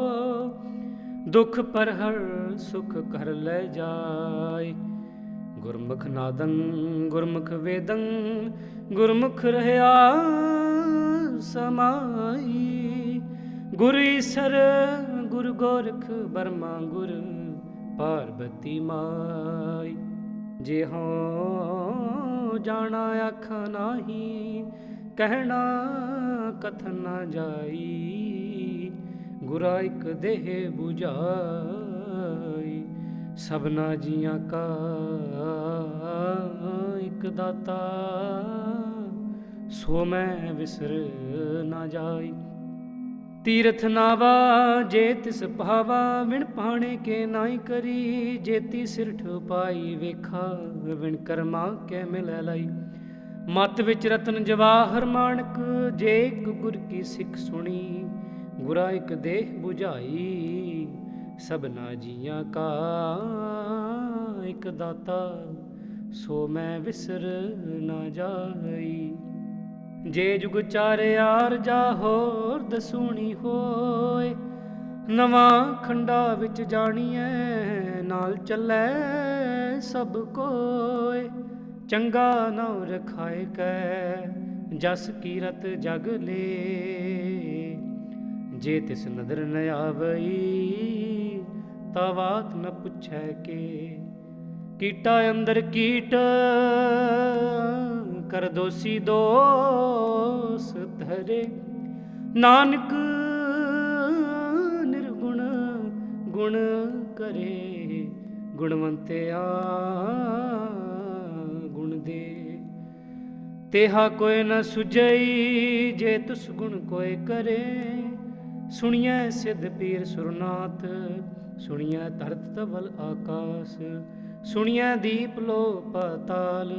ਦੁਖ ਪਰ ਹਰ ਸੁਖ ਕਰ ਲੈ ਜਾਏ ਗੁਰਮੁਖ ਨਾਦੰ ਗੁਰਮੁਖ ਵੇਦੰ ਗੁਰਮੁਖ ਰਹਿਆ ਸਮਾਈ ਗੁਰ ਈਸਰ ਗੁਰ ਗੋਰਖ ਬਰਮਾ ਗੁਰ ਪਾਰਬਤੀ ਮਾਈ ਜੇ ਹੋ ਜਾਣਾ ਆਖਾ ਨਾਹੀ ਕਹਿਣਾ ਕਥਨ ਨਾ ਜਾਈ ਗੁਰਾ ਇਕ ਦੇਹ 부ਝਾਈ ਸਭਨਾ ਜੀਆਂ ਕਾ ਇਕ ਦਾਤਾ ਸੋ ਮੈਂ ਵਿਸਰ ਨਾ ਜਾਈ ਤੀਰਥ ਨਾਵਾ ਜੇ ਤਿਸ ਭਾਵਾ ਵਿਣ ਪਾਣੇ ਕੇ ਨਾਈ ਕਰੀ ਜੇਤੀ ਸਿਰਠ ਪਾਈ ਵੇਖਾ ਵਿਣ ਕਰਮਾ ਕੇ ਮਿਲੈ ਲਈ ਮਤ ਵਿੱਚ ਰਤਨ ਜਵਾਹਰ ਮਾਣਕ ਜੇ ਇੱਕ ਗੁਰ ਕੀ ਸਿੱਖ ਸੁਣੀ ਗੁਰਾ ਇੱਕ ਦੇਹ 부ਝਾਈ ਸਭਨਾ ਜੀਆਂ ਕਾ ਇੱਕ ਦਾਤਾ ਸੋ ਮੈਂ ਵਿਸਰ ਨਾ ਜਾਈ ਜੇ ਜੁਗ ਚਾਰਿਆਰ ਜਾ ਹੋਰ ਦਸੂਣੀ ਹੋਏ ਨਵਾਂ ਖੰਡਾ ਵਿੱਚ ਜਾਣੀਐ ਨਾਲ ਚੱਲੈ ਸਭ ਕੋਏ ਚੰਗਾ ਨਾਉ ਰਖਾਏ ਕੈ ਜਸ ਕੀਰਤ ਜਗ ਲੇ ਜੇ ਤਿਸ ਨਦਰ ਨ ਆਵਈ ਤਾ ਬਾਤ ਨ ਪੁੱਛੈ ਕੇ ਕੀਟਾ ਅੰਦਰ ਕੀਟ ਕਰ ਦੋਸੀ ਦੋਸ ਧਰੇ ਨਾਨਕ ਨਿਰਗੁਣ ਗੁਣ ਕਰੇ ਗੁਣਵੰਤਿਆ ਗੁਣ ਦੇ ਤੇਹਾ ਕੋਈ ਨ ਸੁਝਈ ਜੇ ਤੁਸ ਗੁਣ ਕੋਇ ਕਰੇ ਸੁਣੀਐ ਸਿੱਧ ਪੀਰ ਸੁਰਨਾਥ ਸੁਣੀਐ ਧਰਤ ਤਵਲ ਆਕਾਸ ਸੁਣੀਐ ਦੀਪ ਲੋ ਪਾਤਾਲ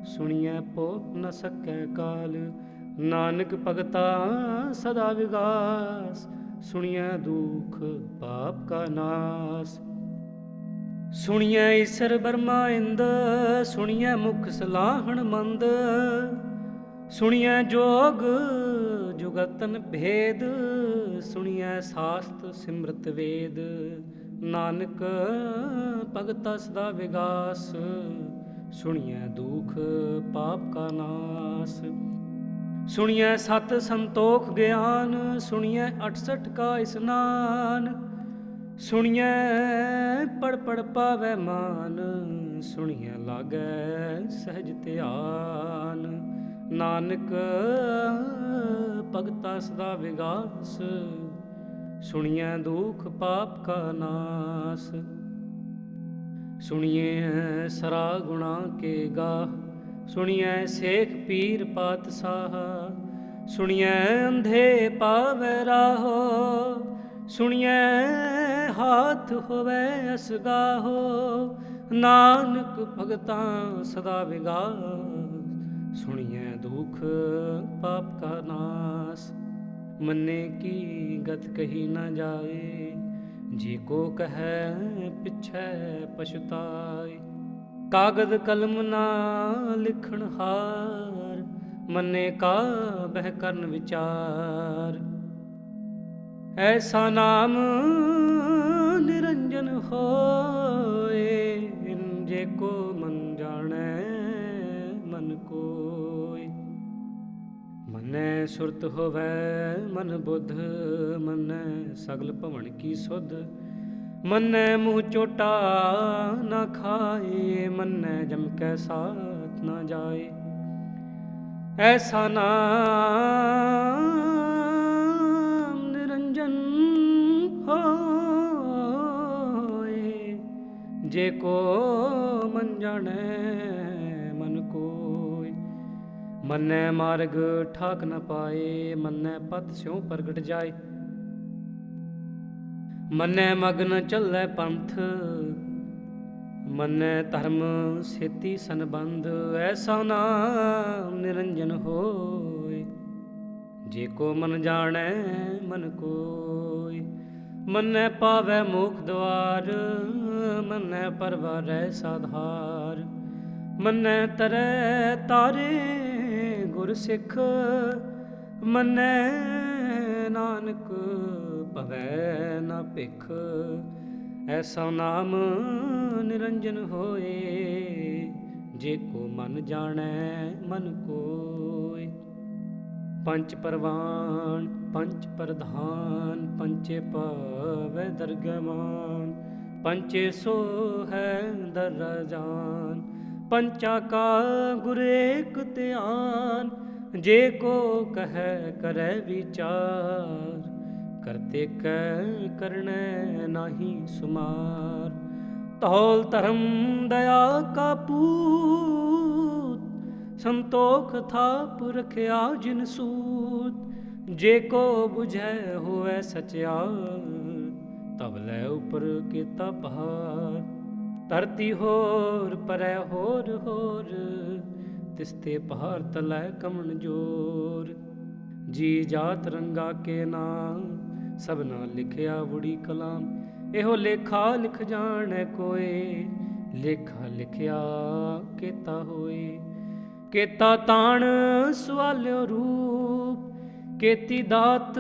ਸੁਣੀਐ ਪੋ ਨ ਸਕੈ ਕਾਲ ਨਾਨਕ ਭਗਤਾ ਸਦਾ ਵਿਗਾਸ ਸੁਣੀਐ ਦੁਖ ਪਾਪ ਕਾ ਨਾਸ ਸੁਣੀਐ ਈਸਰ ਬਰਮਾ ਇੰਦ ਸੁਣੀਐ ਮੁਖ ਸਲਾਹਣ ਮੰਦ ਸੁਣੀਐ ਜੋਗ ਜੁਗਤਨ ਭੇਦ ਸੁਣੀਐ ਸਾਸਤ ਸਿਮਰਤ ਵੇਦ ਨਾਨਕ ਭਗਤਾ ਸਦਾ ਵਿਗਾਸ ਸੁਣੀਐ ਦੁਖ ਪਾਪ ਕਾ ਨਾਸ ਸੁਣੀਐ ਸਤ ਸੰਤੋਖ ਗਿਆਨ ਸੁਣੀਐ 68 ਕਾ ਇਸਨਾਨ ਸੁਣੀਐ ਪੜ ਪੜ ਪਾਵੈ ਮਾਨ ਸੁਣੀਐ ਲਾਗੈ ਸਹਿਜ ਧਿਆਨ ਨਾਨਕ ਭਗਤਾ ਸਦਾ ਵਿਗਾਸ ਸੁਣੀਐ ਦੁਖ ਪਾਪ ਕਾ ਨਾਸ ਸੁਣੀਐ ਸਰਾ ਗੁਣਾ ਕੇ ਗਾਹ ਸੁਣੀਐ ਸੇਖ ਪੀਰ ਪਾਤਸ਼ਾਹ ਸੁਣੀਐ ਅੰਧੇ ਪਾਵੈ ਰਾਹੋ ਸੁਣੀਐ ਹਾਥ ਹੋਵੈ ਅਸਗਾਹੋ ਨਾਨਕ ਭਗਤਾ ਸਦਾ ਵਿਗਾਸ ਸੁਣੀਐ ਦੁਖ ਪਾਪ ਕਾ ਨਾਸ ਮੰਨੇ ਕੀ ਗਤ ਕਹੀ ਨਾ ਜਾਏ ਜੀ ਕੋ ਕਹੈ ਪਿਛੈ ਪਛਤਾਏ ਕਾਗਦ ਕਲਮ ਨਾ ਲਿਖਣ ਹਾਰ ਮੰਨੇ ਕਾ ਬਹਿ ਕਰਨ ਵਿਚਾਰ ਐਸਾ ਨਾਮ ਨਿਰੰਜਨ ਹੋਏ ਜੇ ਕੋ ਮਨ ਜਾਣੈ ਮਨ ਕੋਇ ਮਨੈ ਸੁਰਤ ਹੋਵੈ ਮਨ ਬੁੱਧ ਮਨੈ ਸਗਲ ਭਵਨ ਕੀ ਸੁਧ ਮਨੈ ਮੂੰਹ ਚੋਟਾ ਨਾ ਖਾਏ ਮਨੈ ਜਮ ਕੈ ਸਾਥ ਨਾ ਜਾਏ ਐਸਾ ਨਾਮ ਨਿਰੰਜਨ ਹੋਏ ਜੇ ਕੋ ਮਨ ਜਾਣੈ ਮਨ ਕੋਇ ਮੰਨੈ ਮਾਰਗ ਠਾਕ ਨ ਪਾਏ ਮੰਨੈ ਪਤ ਸਿਉ ਪ੍ਰਗਟ ਜਾਏ ਮੰਨੈ ਮਗਨ ਚੱਲੈ ਪੰਥ ਮੰਨੈ ਧਰਮ ਸੇਤੀ ਸੰਬੰਧ ਐਸਾ ਨਾਮ ਨਿਰੰਜਨ ਹੋਏ ਜੇ ਕੋ ਮਨ ਜਾਣੈ ਮਨ ਕੋਇ ਮੰਨੈ ਪਾਵੈ ਮੋਖ ਦੁਆਰ ਮੰਨੈ ਪਰਵਾਰੈ ਸਾਧਾਰ ਮੰਨੈ ਤਰੈ ਤਾਰੇ ਗੁਰ ਸਿੱਖ ਮੰਨੈ ਨਾਨਕ ਭਵੈ ਨਾ ਭਿਖ ਐਸਾ ਨਾਮ ਨਿਰੰਜਨ ਹੋਏ ਜੇ ਕੋ ਮਨ ਜਾਣੈ ਮਨ ਕੋਇ ਪੰਚ ਪਰਵਾਨ ਪੰਚ ਪ੍ਰਧਾਨ ਪੰਚੇ ਪਾਵੈ ਦਰਗਮਾਨ ਪੰਚੇ ਸੋ ਹੈ ਦਰ ਜਾਨ ਪੰਚਾ ਕਾ ਗੁਰ ਏਕ ਧਿਆਨ ਜੇ ਕੋ ਕਹੈ ਕਰੈ ਵਿਚਾਰ ਕਰਤੇ ਕੈ ਕਰਣੈ ਨਾਹੀ ਸੁਮਾਰ ਧੌਲ ਧਰਮ ਦਇਆ ਕਾ ਪੂਤ ਸੰਤੋਖ ਥਾਪ ਰਖਿਆ ਜਿਨ ਸੂਤ जे को बुझै होवै सचियार, तब लै उपर केता पहाड़। धरती होर परै होर होर, तिसते पहाड़ तलै कमन जोर। जी जात रंगा के नाम, सबना लिखिया बुड़ी कलाम। एहो लेखा लिख जाने कोय, लेखा लिखिया केता होए। केता ताण सवाल्यो रूप, केती दात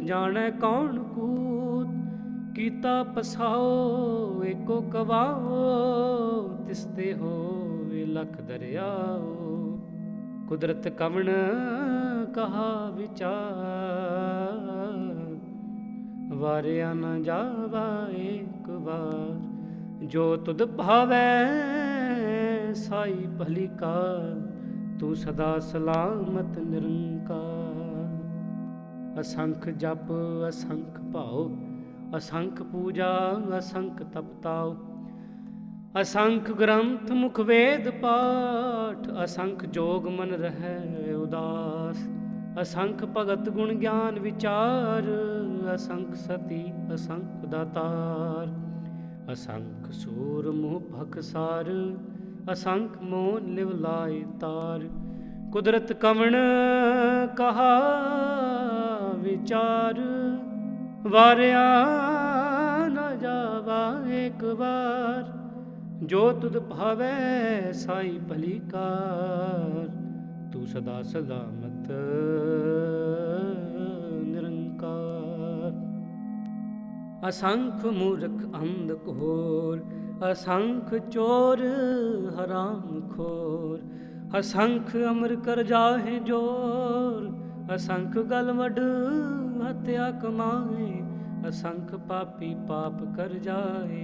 जाने कौन कूत। कीता पसाओ एको कवाओ, तिसते होए लख दरियाओ। कुदरत कवण कहा विचार, वारिया न जावा एक बार। जो तुद भावै साई भली कार, तू सदा सलामत निरंकार। असंख जप असंख भाव, असंख पूजा असंख तपताओ। असंख ग्रंथ मुख वेद पाठ, असंख जोग मन रहै उदास। असंख भगत गुण ज्ञान विचार, असंख सती असंख दातार। असंख सूर मुँह भखसार, असंख मोन लिव लाए तार। कुदरत कवण कहा विचार, वारिया न जावा एक बार। जो तुद भावै साई भली कार, तू सदा सलामत निरंकार। असंख मूर्ख अंध घोर, असंख चोर हराम खोर। असंख अमर कर जाहे जोर, असंख गलवड हत्या कमाए। असंख पापी पाप कर जाए।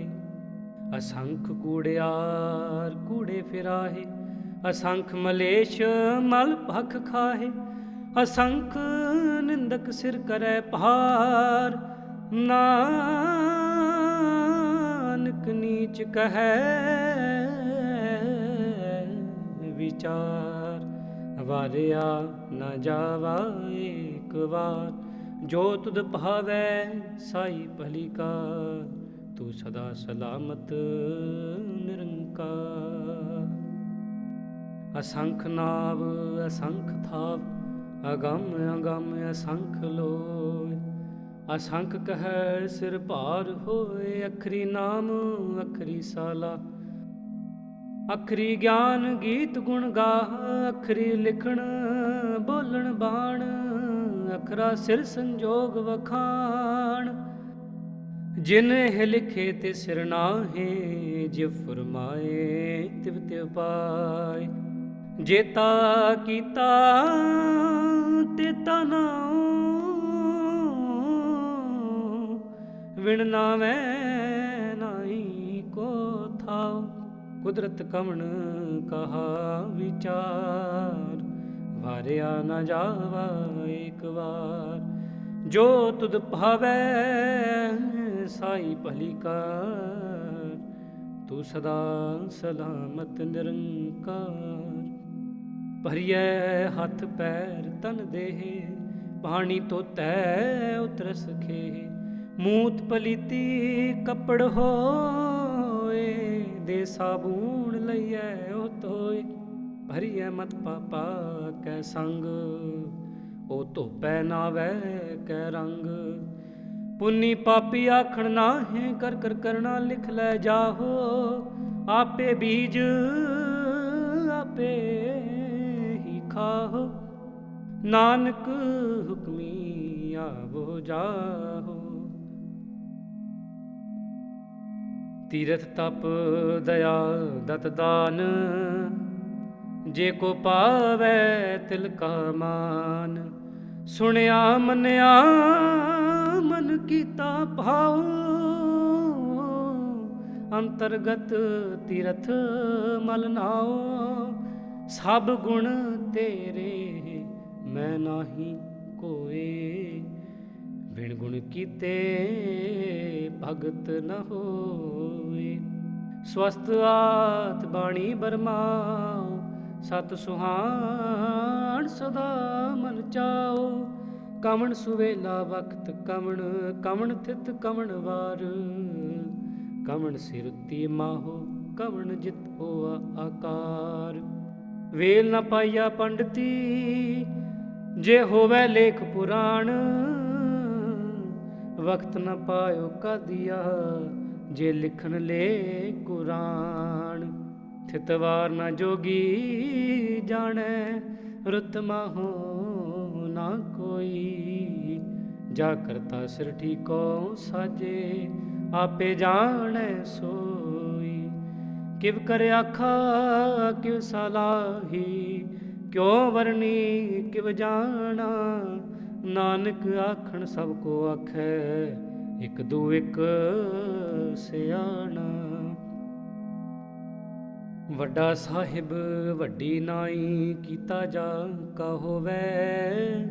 असंख कूड़ियार कूड़े फिराहे, असंख मलेश मल भख खाहे। असंख निंदक सिर करे भार, नानक नीच कहे विचार। वारिया न जावा एक बार, जो तुद भावै साई भली कार। तू सदा सलामत निरंकार। असंख नाव असंख थाव, अगम अगम असंख लोय। असंख कहै सिर भार होए, अखरी नाम अखरी साला। अखरी ज्ञान गीत गुण गा, अखरी लिखण बोलण बाण। अखरा सिर संजोग वखाण, जिन्ह लिखे ते सिर नाहे। जिव फरमाए तिव तिव पाए। जेता कीता तेता नाओ, विण नावै नाई को थाओ। कुदरत कवण कहा विचार, वारिया न जावा एक बार। जो तुद भावै साई भली कार, तू सदा सलामत निरंकार। भरियै हथ पैर तन देह, पानी धोतै उतरस खेह। मूत पलीती कपड़ होए, दे साबून लइयै ओ धोए। भरियै मत पापा कै संग, ओ धोपै नावै कै रंग। पुन्नी पापी आखण नाहे, कर कर करना लिख लै जाहो। आपे बीज आपे ही खाहो, नानक हुक्मी आवो जाहो। तीरथ तप दया दत दान, जे को पावै तिल का मान। सुनिया मनिया मन कीता भाव, अंतरगत तीरथ मल नाओ। सब गुण तेरे मैं नाही कोए, बिन गुण कीते भगत न होए। स्वस्थ आत बाणी बरमाओ, सत सुहान सदा मन चाओ। ਕਵਣ ਸੁਵੇਲਾ ਵਕਤ ਕਵਣ, ਕਵਣ ਥਿਤ ਕਵਣ ਵਾਰ, ਕਵਣ ਸਿਰੁਤੀ ਮਾਹੋ, ਕਵਣ ਜਿਤ ਹੋਆ ਆਕਾਰ। ਵੇਲ ਨ ਪਾਈਆ ਪੰਡਤੀ, ਜੇ ਹੋਵੇ ਲੇਖ ਪੁਰਾਣ, ਵਕਤ ਨ ਪਾਇਓ ਕਾਦੀਆ, ਜੇ ਲਿਖਣ ਲੈ ਕੁਰਾਨ। ਥਿਤਵਾਰ ਨ ਜੋਗੀ ਜਾਣੈ, ਰੁਤ ਮਾਹੋ ਨਾ ਕੋਈ, ਜਾ ਕਰਤਾ ਸਿਰ ਠੀਕੋ ਸਾਜੇ, ਆਪੇ ਜਾਣੈ ਸੋਈ। ਕਿਵ ਕਰ ਆਖਾ ਕਿਵ ਸਲਾਹੀ, ਕਿਉ ਵਰਨੀ ਕਿਵ ਜਾਣਾ, ਨਾਨਕ ਆਖਣ ਸਭ ਕੋ ਆਖੈ, ਇਕ ਦੂ ਇਕ ਸਿਆਣਾ। ਵੱਡਾ ਸਾਹਿਬ ਵੱਡੀ ਨਾਈ, ਕੀਤਾ ਜਾ ਕਾ ਹੋਵੈ,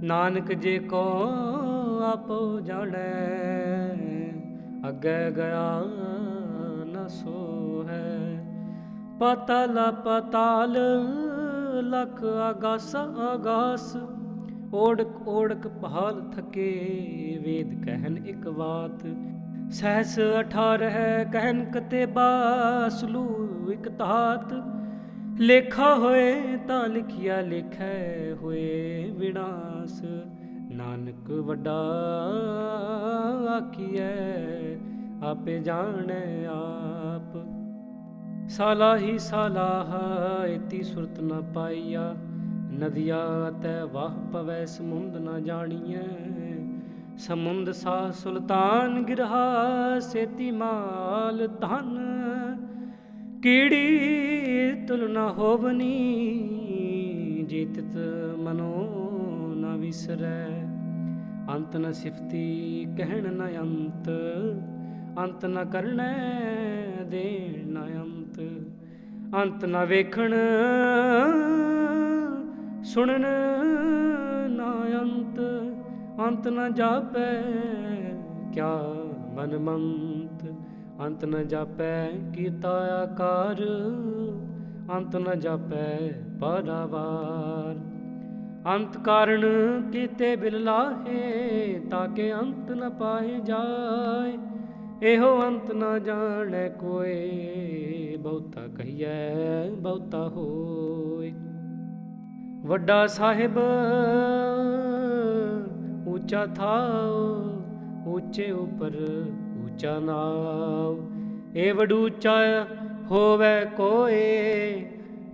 ਨਾਨਕ ਜੇ ਕੋ ਆਪੋ ਜਾਣੈ, ਅੱਗੇ ਗਿਆ ਨ ਸੋਹੈ। ਪਾਤਾਲਾ ਪਾਤਾਲ, ਲਖ ਆਗਾਸ ਆਗਾਸ, ਓੜਕ ਓੜਕ ਪਹਾਲ ਥਕੇ, ਵੇਦ ਕਹਿਨ ਇਕ ਬਾਤ, ਸਹਿਸ 18 ਕਹਿਨ ਕਤੇਬਾ, ਸਲੂ ਇਕ ਤਾਤ। ਲੇਖਾ ਹੋਏ ਤਾਂ ਲਿਖਿਆ ਲੇਖੈ, ਹੋਏ ਵਿਨਾਸ਼, ਨਾਨਕ ਵੱਡਾ ਆਖੀਐ, ਆਪੇ ਜਾਣੈ ਆਪ। ਸਾਲਾ ਹੀ ਸਾਲਾਹ, ਇਤੀ ਸੁਰਤ ਨ ਪਾਈਆ, ਨਦੀਆ ਤੈ ਵਾਹ ਪਵੈ, ਸਮੁੰਦ ਨ ਜਾਣੀਐ। ਸਮੁੰਦ ਸਾ ਸੁਲਤਾਨ ਗਿਰਹਾ, ਸੇਤੀ ਮਾਲ ਧਨ, ਕੀੜੀ ਤੁਲ ਨ ਹੋਵਨੀ, ਜੇ ਤਿਤ ਮਨੋ ਨ ਵਿਸਰੈ। ਅੰਤ ਨ ਸਿਫਤੀ ਕਹਿਣ ਨ ਅੰਤ, ਅੰਤ ਨ ਕਰਨੈ ਦੇਣ ਨ ਅੰਤ। ਅੰਤ ਨ ਵੇਖਣ ਸੁਣਨ ਨ ਅੰਤ, ਅੰਤ ਨ ਜਾਪੈ ਕਿਆ ਮਨ ਮੰਤ। ਅੰਤ ਨ ਜਾਪੈ ਕੀਤਾ ਆਕਾਰ, ਅੰਤ ਨ ਜਾਪੈ ਪਾਰਾਵਾਰ। ਅੰਤ ਕਾਰਨ ਕੀਤੇ ਬਿਲ ਲਾਹੇ, ਤਾਕੇ ਅੰਤ ਨ ਪਾਏ ਜਾਏ। ਇਹੋ ਅੰਤ ਨ ਜਾਣੈ ਕੋਇ, ਬਹੁਤਾ ਕਹੀਐ ਬਹੁਤਾ ਹੋਇ। ਵੱਡਾ ਸਾਹਿਬ ਊਚਾ ਥਾਉ, ਊਚੇ ਉਪਰ ਊਚਾ ਨਾਉ। ਏ ਵਡ ਊਚਾ ਹੋਵੈ ਕੋਇ,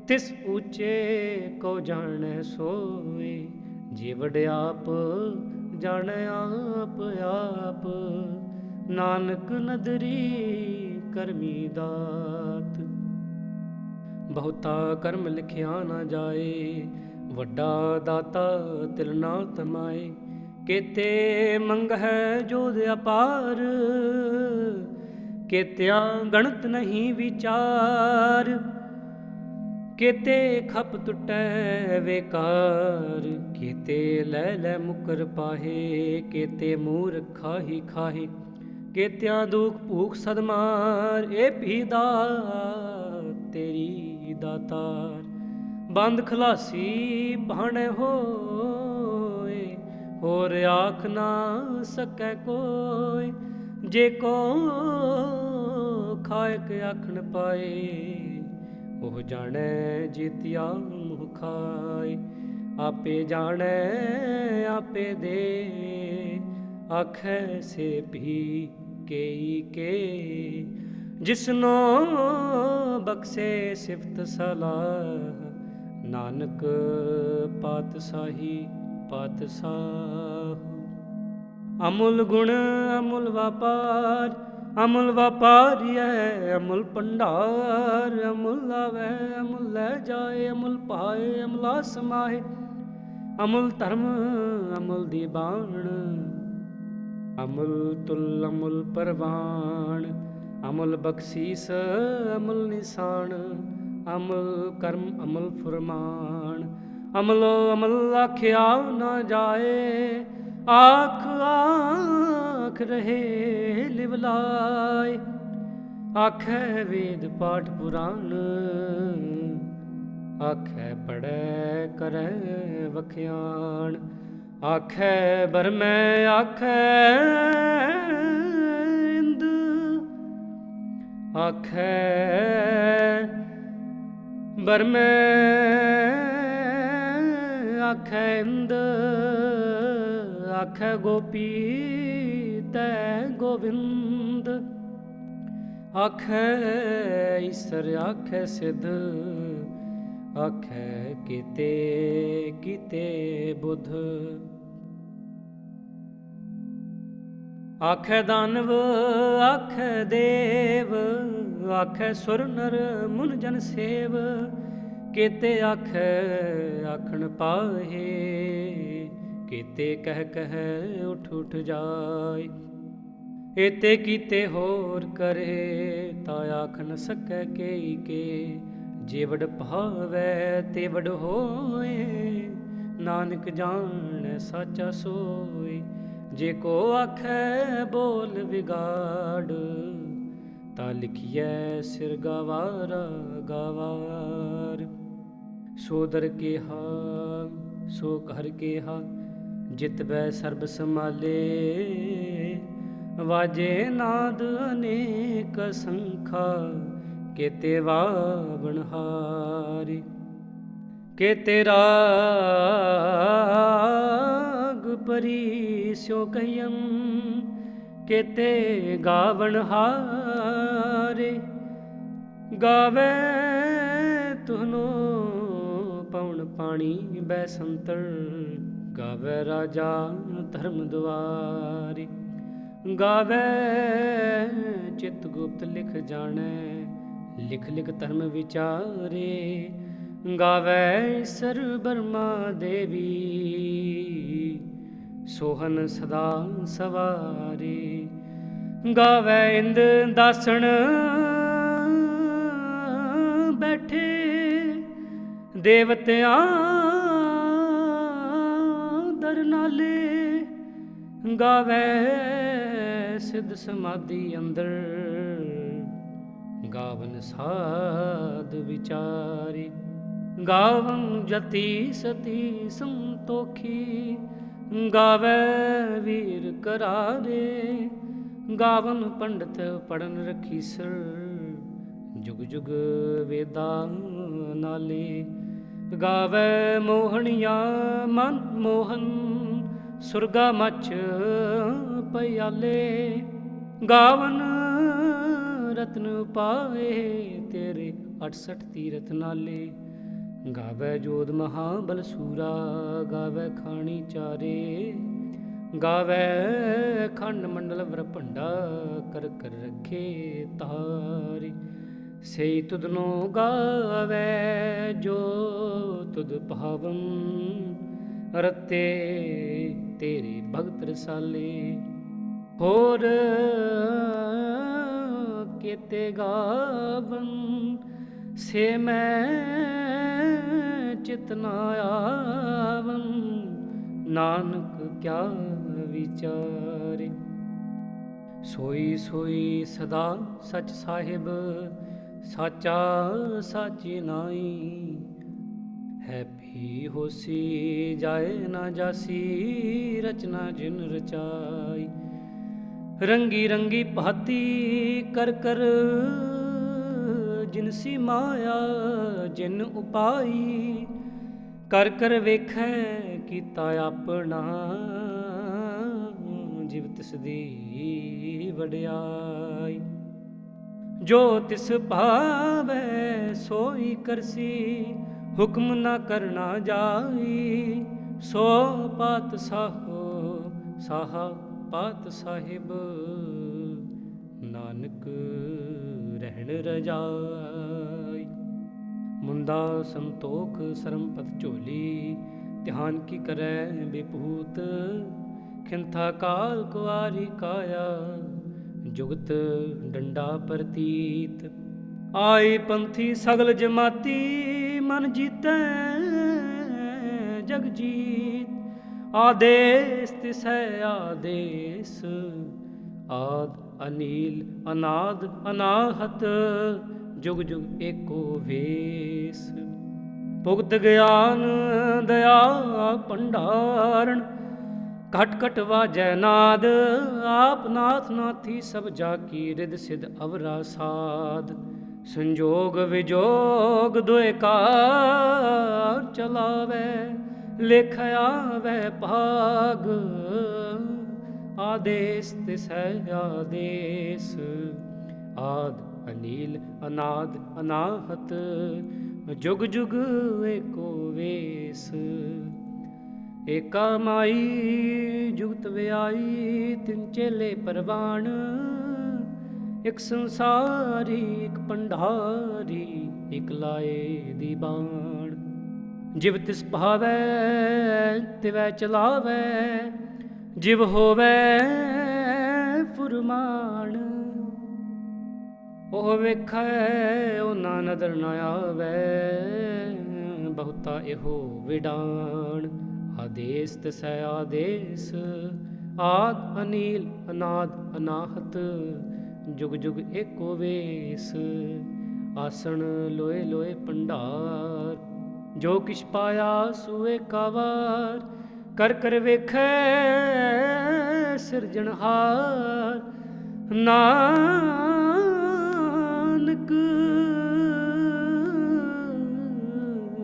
ਤਿਸ ਊਚੇ ਕੋ ਜਾਣੈ ਸੋਇ। ਜੇ ਵਡ ਆਪ ਜਾਣੈ ਆਪ ਆਪ, ਨਾਨਕ ਨਦਰੀ ਕਰਮੀ ਦਾਤ। ਬਹੁਤਾ ਕਰਮ ਲਿਖਿਆ ਨਾ ਜਾਏ, ਵੱਡਾ ਦਾਤਾ ਤਿਲ ਨਾ ਤਮਾਏ। ਕੇਤੇ ਮੰਗਹਿ ਜੋਧ ਅਪਾਰ, ਕੇਤਿਆ ਗਣਤ ਨਹੀਂ ਵਿਚਾਰ। ਕੇਤੇ ਖਪ ਟੁਟੈ ਵੇਕਾਰ, ਕੇਤੇ ਲੈ ਲੈ ਮੁਕਰ ਪਾਹੇ। ਕੇਤੇ ਮੂਰਖ ਖਾਹੀ ਖਾਹੇ, ਕੇਤਿਆਂ ਦੁਖ ਭੂਖ ਸਦਮਾਰ। ਏ ਭੀ ਦਾਤ ਤੇਰੀ ਦਾਤਾਰ, ਬੰਦ ਖਲਾਸੀ ਭਾਣੈ ਹੋਏ। ਹੋਰ ਆਖ ਨਾ ਸਕੈ ਕੋਇ, ਜੇ ਕੋ ਖਾਇਕ ਆਖਣ ਪਾਏ। ਉਹ ਜਾਣੈ ਜੀਤਿਆ ਮੁਹ ਖਾਏ, ਆਪੇ ਜਾਣੈ ਆਪੇ ਦੇ। ਆਖੈ ਸੇ ਭੀ ਕੇਈ ਕੇ, ਜਿਸਨੋ ਬਖਸ਼ੇ ਸਿਫਤ ਸਲਾਹ। ਨਾਨਕ ਪਾਤਸ਼ਾਹੀ ਪਾਤਸ਼ਾਹ। ਅਮੁੱਲ ਗੁਣ ਅਮੁੱਲ ਵਪਾਰ, ਅਮੁੱਲ ਵਪਾਰੀਐ ਅਮੁੱਲ ਭੰਡਾਰ। ਅਮੁੱਲ ਆਵੈ ਅਮੁੱਲ ਲੈ ਜਾਏ, ਅਮੁੱਲ ਪਾਏ ਅਮੁੱਲਾ ਸਮਾਏ। ਅਮੁੱਲ ਧਰਮ ਅਮੁੱਲ ਦੀਬਾਨ, ਅਮੁੱਲ ਤੁਲ ਅਮੁੱਲ ਪਰਵਾਨ। ਅਮੁੱਲ ਬਖਸ਼ੀਸ ਅਮੁੱਲ ਨਿਸ਼ਾਨ, ਅਮੁੱਲ ਕਰਮ ਅਮੁੱਲ ਫੁਰਮਾਨ। ਅਮਲੋ ਅਮਲ ਆਖਿਆ ਨਾ ਜਾਏ, ਆਖ ਆਖ ਰਹੇ ਲਿਵ ਲਾਏ। ਆਖੈ ਵੇਦ ਪਾਠ ਪੁਰਾਣ, ਆਖੈ ਪੜੈ ਕਰੈ ਵਖਿਆਣ। ਆਖੈ ਬਰਮੈ ਆਖੈ ਇੰਦ, ਆਖੈ ਬਰਮੈ ਆਖੈ ਇੰਦ, ਆਖੈ ਗੋਪੀ ਤੈ ਗੋਵਿੰਦ, ਆਖੈ ਈਸਰ ਆਖੈ ਸਿਧ, ਆਖੈ ਕੀਤੇ ਕੀਤੇ ਬੁੱਧ, ਆਖੈ ਦਾਨਵ ਆਖੈ ਦੇਵ, ਆਖੈ ਸੁਰ ਨਰ ਮੁਨ ਜਨ ਸੇਵ, ਕੀਤੇ ਆਖੈ ਆਖਣ ਪਾਹੇ, ਕੀਤੇ ਕਹਿ ਕਹਿ ਉਠ ਉਠ ਜਾਏ, ਏਤੇ ਕੀਤੇ ਹੋਰ ਕਰੇ, ਤਾ ਆਖ ਨ ਸਕੈ ਕੇਈ ਕੇ, ਜੇ ਵਡ ਭਾਵੈ ਤੇ ਵਡ ਹੋਏ, ਨਾਨਕ ਜਾਣੈ ਸਾਚਾ ਸੋਏ, ਜੇ ਕੋ ਆਖੈ ਬੋਲ ਵਿਗਾੜ, ਤਾ ਲਿਖੀਐ ਸਿਰ ਗਵਾਰਾ ਗਵਾਰ, ਸੋ ਦਰ ਕੇਹਾ ਸੋ ਘਰ ਕੇਹਾ, ਜਿਤ ਬੈ ਸਰਬ ਸੰਭਾਲੇ, ਵਾਜੇ ਨਾਦ ਅਨੇਕ ਸੰਖਾ, ਕੀਤੇ ਵਾਵਣ ਹਾਰੀ, ਕੀਤੇ ਰਾਗ ਪਰੀ ਸਿਉ ਕਹੀਅਨ, ਕੀਤੇ ਗਾਵਣ ਹਾਰੇ, ਗਾਵੇ ਤੁਹਨੋ ਪਵਨ ਪਾਣੀ ਬੈ ਸੰਤਰ, ਗਾਵੇ ਰਾਜਾ ਧਰਮ ਦੁਆਰੀ, ਗਾਵੇ ਚਿਤ ਗੁਪਤ ਲਿਖ ਜਾਣੈ, ਲਿਖ ਲਿਖ ਧਰਮ ਵਿਚਾਰੇ, ਗਾਵੇ ਈਸਰ ਬਰਮਾ ਦੇਵੀ, ਸੋਹਨ ਸਦਾ ਸਵਾਰੇ, ਗਾਵੇ ਇੰਦ ਦਾਸਣ ਬੈਠੇ, ਦੇਵਤਿਆਂ ਦਰ ਨਾਲੇ, ਗਾਵੇ ਸਿੱਧ ਸਮਾਧੀ ਅੰਦਰ, ਗਾਵਨ ਸਾਧ ਵਿਚਾਰੀ, ਗਾਵਨ ਜਤੀ ਸਤੀ ਸੰਤੋਖੀ, ਗਾਵੇ ਵੀਰ ਕਰਾਰੇ, ਗਾਵਨ ਪੰਡਤ ਪੜਨ ਰਖੀਸਰ, ਜੁਗ ਜੁਗ ਵੇਦਾਂ ਨਾਲੇ, ਗਾਵੇ ਮੋਹਣੀਆਂ ਮਨ ਮੋਹਨ, ਸੁਰਗਾ ਮੱਚ ਪਿਆਲੇ, ਗਾਵਨ ਰਤਨ ਪਾਏ ਤੇਰੇ 68 ਤੀਰਥ ਨਾਲੇ, ਗਾਵੇ ਜੋਧ ਮਹਾਬਲ ਸੂਰਾ, ਗਾਵੇ ਖਾਣੀ ਚਾਰੇ, ਗਾਵੇ ਖੰਡ ਮੰਡਲ ਵਰ ਭੰਡਾ, ਕਰ ਕਰ ਰੱਖੇ ਤਾਰੇ, ਸਈ ਤੁਧਨੋ ਗਾਵੇ ਜੋ ਤੁਧ ਭਾਵਨ, ਰਤੇ ਤੇਰੇ ਭਗਤ ਰਸਾਲੇ, ਹੋਰ ਕੀਤੇ ਗਾਵਨ, ਸੇ ਮੈਂ ਚਿਤ ਨ ਆਵਨ, ਨਾਨਕ ਕਿਆ ਵਿਚਾਰੇ, ਸੋਈ ਸੋਈ ਸਦਾ ਸਚ ਸਾਹਿਬ, ਸਾਚਾ ਸਾਚੀ ਨਾਈ, ਹੈ ਭੀ ਹੋਸੀ ਜਾਏ ਨਾ ਜਾਸੀ, ਰਚਨਾ ਜਿਨ ਰਚਾਈ, ਰੰਗੀ ਰੰਗੀ ਭਾਤੀ ਕਰ ਕਰ, ਜਿਨਸੀ ਮਾਇਆ ਜਿਨ ਉਪਾਈ, ਕਰ ਕਰ ਵੇਖੈ ਕੀਤਾ ਆਪਣਾ, ਜਿਵ ਤਿਸ ਦੀ ਵਡਿਆਈ, ਜੋ ਤਿਸ ਭਾਵੈ ਸੋਈ ਕਰਸੀ, ਹੁਕਮ ਨਾ ਕਰਨਾ ਜਾਈ, ਸੋ ਪਾਤ ਸਾਹੋ ਸਾਹਾ ਪਾਤ ਸਾਹਿਬ, ਨਾਨਕ ਰਹਿਣ ਰਜਾਈ, ਮੁੰਦਾ ਸੰਤੋਖ ਸਰਮਪਤ ਝੋਲੀ, ਧਿਆਨ ਕੀ ਕਰੈ ਬਿਪੂਤ, ਖਿੰਥਾ ਕਾਲ ਕੁਆਰੀ ਕਾਇਆ, ਜੁਗਤ ਡੰਡਾ ਪ੍ਰਤੀਤ, ਆਈ ਪੰਥੀ ਸਗਲ ਜਮਾਤੀ, ਮਨ ਜੀਤੈ ਜਗ ਜੀਤ, ਆਦੇਸ ਤਿਸੈ ਆਦੇਸ, ਆਦ ਅਨੀਲ ਅਨਾਦ ਅਨਾਹਤ, ਜੁਗ ਜੁਗ ਏਕੋ ਵੇਸ, ਭੁਗਤ ਗਿਆਨ ਦਇਆ ਭੰਡਾਰਨ, ਘਟ ਘਟ ਵਾਜੈ ਨਾਦ, ਆਪ ਨਾਥ ਨਾਥੀ ਸਭ ਜਾ ਕੀ, ਰਿਦ ਸਿਧ ਅਵਰਾ ਸਾਧ। ਸੰਜੋਗ ਵਿਜੋਗ ਦੁਇ ਕਾਰ, ਚਲਾਵੇ ਲਿਖ ਆਵੈ ਭਾਗ। ਆਦੇਸ ਤਿਸੈ ਆਦੇਸ, ਆਦ ਅਨੀਲ ਅਨਾਦ ਅਨਾਹਤ। ਜੁਗ ਜੁਗ ਏਕੋ ਵੇਸ, ਏਕਾ ਮਾਈ ਜੁਗਤ ਵਿਆਈ। ਤਿਨ ਚੇਲੇ ਪਰਵਾਣ, ਇਕ ਸੰਸਾਰੀ ਇਕ ਭੰਡਾਰੀ, ਇਕ ਲਾਏ ਦੀ ਬਾਣ। ਜਿਵ ਤਿਸ ਭਾਵੈ ਤਿਵੈ ਚਲਾਵੈ, ਜਿਵ ਹੋਵੈ ਫੁਰਮਾਨ। ਉਹ ਵੇਖੈ ਉਹਨਾਂ ਨਦਰ ਨ ਆਵੈ, ਬਹੁਤਾ ਇਹੋ ਵਿਡਾਣ। ਆਦੇਸ ਤਿਸੈ ਆਦੇਸ, ਆਦ ਅਨੀਲ ਅਨਾਦ ਅਨਾਹਤ। ਜੁਗ ਜੁਗ ਏਕੋ ਵੇਸ, ਆਸਣ ਲੋਏ ਲੋਏ ਭੰਡਾਰ। ਜੋ ਕਿਛ ਪਾਇਆ ਸੋ ਏਕਾ ਵਾਰ, ਕਰ ਕਰ ਵੇਖੈ ਸਿਰਜਣਹਾਰ। ਨਾਨਕ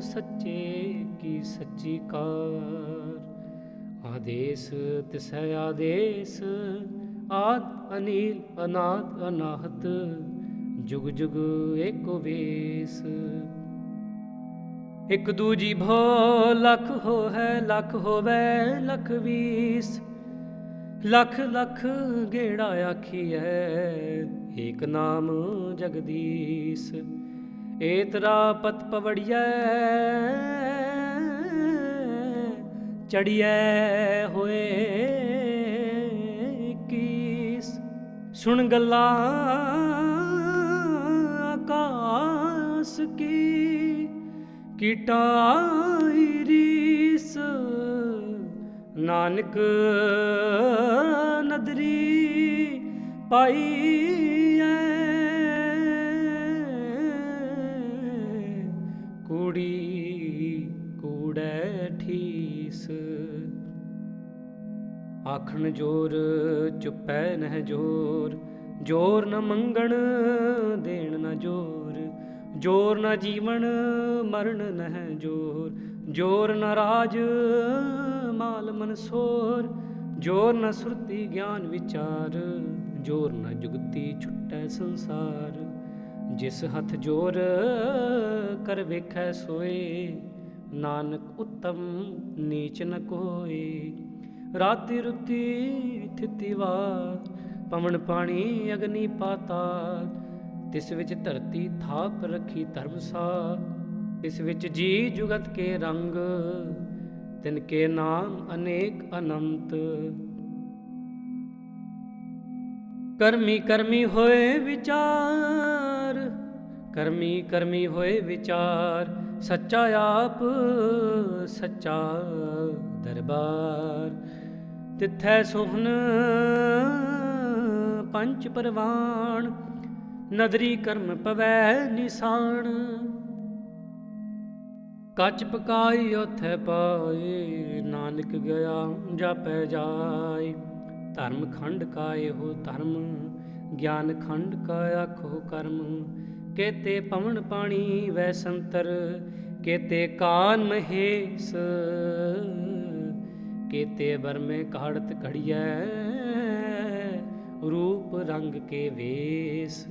ਸੱਚੇ ਕੀ ਸੱਚੀ ਕਾਰ। ਆਦੇਸ ਤਿਸੈ ਆਦੇਸ, ਆਦ ਅਨੀਲ ਅਨਾਦ ਅਨਾਹਤ। ਜੁਗ ਜੁਗ ਏਕੋ ਵੇਸ। ਇਕ ਦੂਜੀ ਭੋ ਲਖ ਹੋਹੈ, ਲਖ ਹੋਵੈ ਲਖ ਵੀਸ। ਲਖ ਲਖ ਗੇੜਾ ਆਖੀਐ, ਏਕ ਨਾਮ ਜਗਦੀਸ। ਏਤਰਾ ਪਤ ਪਵੜੀਐ, ਚੜੀਐ ਹੋਏ ਕੀਸ। ਸੁਣ ਗੱਲਾਂ ਆਕਾਸ ਕੀ, ਕੀਟਾਂ ਆਈ ਰੀਸ। ਨਾਨਕ ਨਦਰੀ ਪਾਈਐ, ਕੂੜੀ ਕੂੜੈ ਠੀਸ। ਆਖਣ ਜੋਰ ਚੁੱਪੈ ਨਹਿ ਜੋਰ, ਜੋਰ ਨ ਮੰਗਣ ਦੇਣ ਨ ਜੋਰ। ਜੋਰ ਨ ਜੀਵਨ ਮਰਨ ਨਹਿ ਜੋਰ, ਜੋਰ ਨ ਰਾਜ ਮਾਲ ਮਨਸੋਰ। ਜੋਰ ਨ ਸੁਰਤੀ ਗਿਆਨ ਵਿਚਾਰ, ਜੋਰ ਨ ਜੁਗਤੀ ਛੁਟੈ ਸੰਸਾਰ। ਜਿਸ ਹੱਥ ਜੋਰ ਕਰ ਵੇਖੈ ਸੋਏ, ਨਾਨਕ ਉਤਮ ਨੀਚ ਨ ਕੋਇ। ਰਾਤੀ ਰੁਤੀ ਥਿਤੀ ਵਾਰ, ਪਵਨ ਪਾਣੀ ਅਗਨੀ ਪਾਤਾਲ। ਤਿਸ ਵਿੱਚ ਧਰਤੀ ਥਾਪ ਰੱਖੀ ਧਰਮਸਾਲ। ਇਸ ਵਿੱਚ ਜੀ ਜੁਗਤ ਕੇ ਰੰਗ, ਤਿਨ ਕੇ ਨਾਮ ਅਨੇਕ ਅਨੰਤ। ਕਰਮੀ ਕਰਮੀ ਹੋਏ ਵਿਚਾਰ, ਕਰਮੀ ਕਰਮੀ ਹੋਏ ਵਿਚਾਰ। ਸੱਚਾ ਆਪ ਸੱਚਾ ਦਰਬਾਰ, ਤਿੱਥੈ ਸੋਹਨ ਪੰਚ ਪਰਵਾਣ। ਨਦਰੀ ਕਰਮ ਪਵੈ ਨਿਸਾਨ, ਕੱਚ ਪਕਾਈ ਓਥੈ ਪਾਏ। ਨਾਨਕ ਗਿਆ ਜਾਪੈ ਜਾਏ, ਧਰਮ ਖੰਡ ਕਾ ਇਹੋ ਧਰਮ। ਗਿਆਨ ਖੰਡ ਕਾ ਆਖੋ ਕਰਮ। ਕੇਤੇ ਪਵਨ ਪਾਣੀ ਵੈ ਸੰਤਰ, ਕੇਤੇ ਕਾਨ ਮਹੇਸ਼। ਕੇਤੇ ਬਰਮੇ ਕਾੜਤ ਘੜੀਐ, ਰੂਪ ਰੰਗ ਕੇ ਵੇਸ।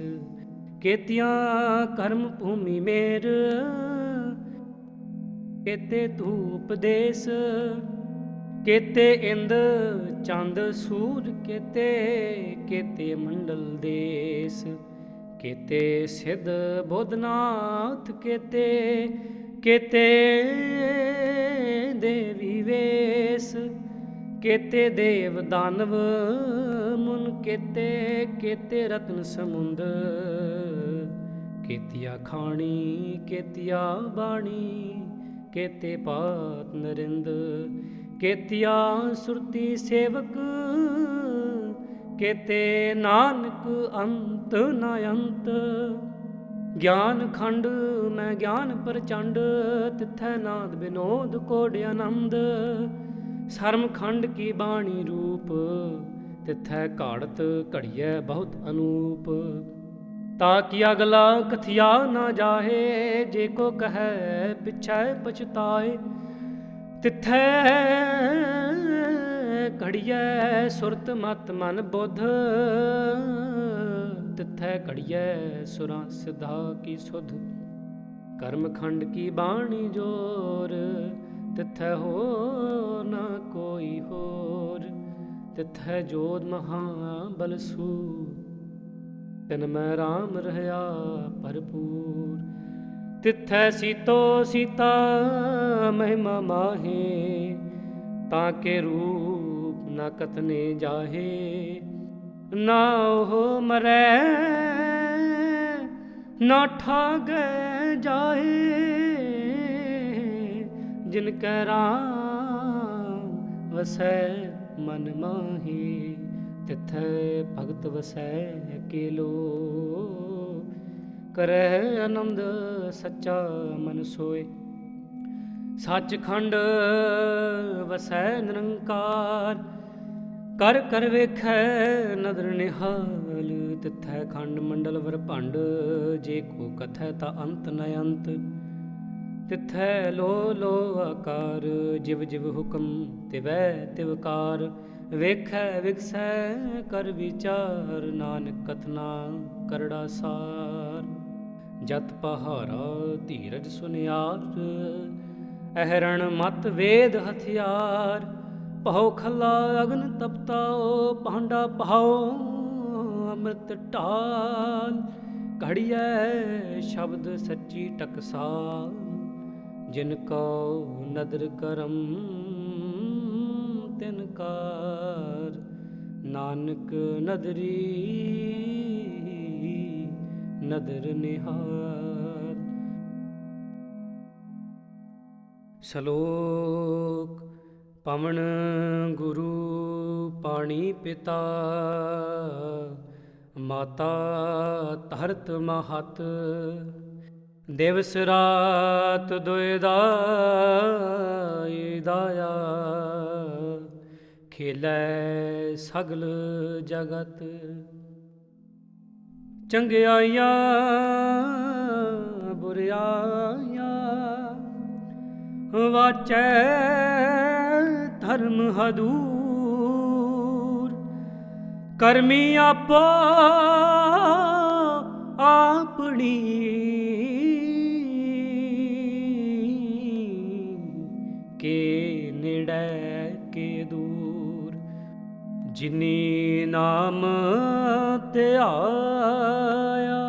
ਕੇਤੀਆਂ ਕਰਮ ਭੂਮੀ ਮੇਰ, ਕੇਤੇ ਧੂਪ ਦੇਸ। ਕੇਤੇ ਇੰਦ ਚੰਦ ਸੂਰ, ਕੇਤੇ ਮੰਡਲ ਦੇਸ। ਕੇਤੇ ਸਿਧ ਬੋਧਨਾਥ, ਕੇਤੇ ਦੇਵੀ ਵੇਸ। ਕੇਤੇ ਦੇਵ ਦਾਨਵ ਮੁਨ, ਕੇਤੇ ਰਤਨ ਸਮੁੰਦ। ਕੇਤੀਆ ਖਾਣੀ ਕੇਤੀਆ ਬਾਣੀ, ਕੇਤੇ ਪਾਤ ਨਰਿੰਦ। ਕੇਤੀਆ ਸੁਰਤੀ ਸੇਵਕ, ਕੇਤੇ ਨਾਨਕ ਅੰਤ ਨ ਅੰਤ। ਗਿਆਨ ਖੰਡ ਮੈਂ ਗਿਆਨ ਪ੍ਰਚੰਡ, ਤਿੱਥੈ ਨਾਦ ਬਿਨੋਦ ਕੋਡ ਆਨੰਦ। ਸਰਮ ਖੰਡ ਕੀ ਬਾਣੀ ਰੂਪ, ਤਿਥੈ ਘਾੜਤ ਘੜੀਐ ਬਹੁਤ ਅਨੂਪ। ਤਾ ਕਿ ਅਗਲਾ ਕਥਿਆ ਨਾ ਜਾਹੇ, ਜੇ ਕੋ ਕਹੈ ਪਿਛੈ ਪਛਤਾਏ। ਤਿਥੈ ਘੜੀਐ ਸੁਰਤ ਮਤ ਮਨ ਬੁੱਧ, ਤਿਥੈ ਘੜੀਐ ਸੁਰਾਂ ਸਿਧਾ ਕੀ ਸੁਧ। ਕਰਮ ਖੰਡ ਕੀ ਬਾਣੀ ਜੋਰ, ਤਿਥੈ ਹੋ ਨਾ ਕੋਈ ਹੋਰ। ਤਿਥੈ ਜੋਧ ਮਹਾ ਬਲ ਸੂ, ਤਿਨ ਮੈਂ ਰਾਮ ਰਹਿਆ ਭਰਪੂਰ। ਤਿਥੈ ਸੀਤੋ ਸੀਤਾ ਮਹਿਮਾ ਮਾਹੇ, ਤਾਂ ਕੇ ਰੂਪ ਨਾ ਕਤਨੇ ਜਾਹੇ। ਨਾ ਉਹ ਮਰੈ ਨਾ ਠਾਗੈ ਜਾਹੇ, ਜਿਨ ਕੈ ਰਾਮ ਵਸੈ ਮਨ ਮਾਹੀ। ਤਿਥੈ ਭਗਤ ਵਸੈ ਕੇਲੋ, ਕਰੈ ਆਨੰਦ ਸੱਚਾ ਮਨ ਸੋਏ। ਸੱਚਖੰਡ ਵਸੈ ਨਿਰੰਕਾਰ, ਕਰ ਕਰ ਵੇਖੈ ਨਦਰ ਨਿਹਾਲ। ਤਿਥੈ ਖੰਡ ਮੰਡਲ ਵਰ ਭੰਡ, ਜੇ ਕੋ ਕਥੈ ਤਾ ਅੰਤ ਨ ਅੰਤ। ਤਿਥੈ ਲੋ ਲੋ ਆਕਾਰ, ਜਿਵ ਜਿਵ ਹੁਕਮ ਤਿਵੈ ਤਿਵਕਾਰ। ਵੇਖੈ ਵਿਗਸੈ ਕਰ ਵਿਚਾਰ, ਨਾਨਕ ਕਥਨਾ ਕਰੜਾ ਸਾਰ। ਜਤ ਪਹਾਰਾ ਧੀਰਜ ਸੁਨਿਆਰ, ਅਹਰਣ ਮਤ ਵੇਦ ਹਥਿਆਰ। ਪਹੋ ਖੱਲਾ ਅਗਨ ਤਪਤਾਓ, ਭਾਂਡਾ ਪਹਾਓ ਅੰਮ੍ਰਿਤ ਢਾਲ। ਘੜੀਐ ਸ਼ਬਦ ਸੱਚੀ ਟਕਸਾਲ, ਜਿਨ ਕੋ ਨਦਰ ਕਰਮ ਤਿਨ ਕਾਰ। ਨਾਨਕ ਨਦਰੀ ਨਦਰ ਨਿਹਾਲ। ਸ਼ਲੋਕ। ਪਵਨ ਗੁਰੂ ਪਾਣੀ ਪਿਤਾ, ਮਾਤਾ ਧਰਤ ਮਹਤ। ਦਿਵਸ ਰਾਤ ਦੁਇ ਦਾਇਆ, ਖੇਲੈ ਸਗਲ ਜਗਤ। ਚੰਗਿਆਈਆਂ ਬੁਰਿਆਈਆਂ, ਵਾਚੈ ਧਰਮ ਹਦੂਰ। ਕਰਮੀ ਆਪੋ ਆਪਣੀ, ਕੇ ਨੇੜੇ ਕੇ ਦੂਰ। ਜਿਨੀ ਨਾਮ ਧਿਆਇਆ,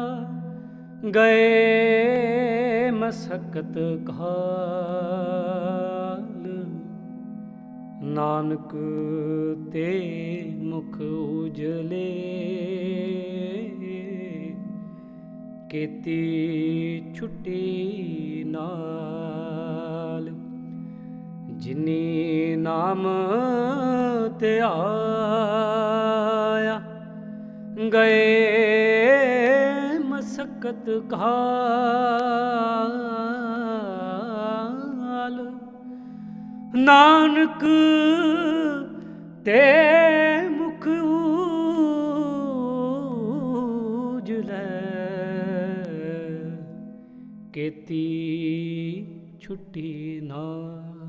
ਗਏ ਮਸਕਤ ਕਾਲ। ਨਾਨਕ ਤੇ ਮੁਖ ਉਜਲੇ, ਕੀਤੀ ਛੁੱਟੀ ਨਾਲ। ਜਿਨੀ ਨਾਮ ਧਿਆਇਆ, ਗਏ ਮਸਕਤ ਕਾਲ। ਨਾਨਕ ਤੇ ਮੁਖ ਉਜਲੇ, ਕੀਤੀ ਛੁੱਟੀ ਨਾਲ।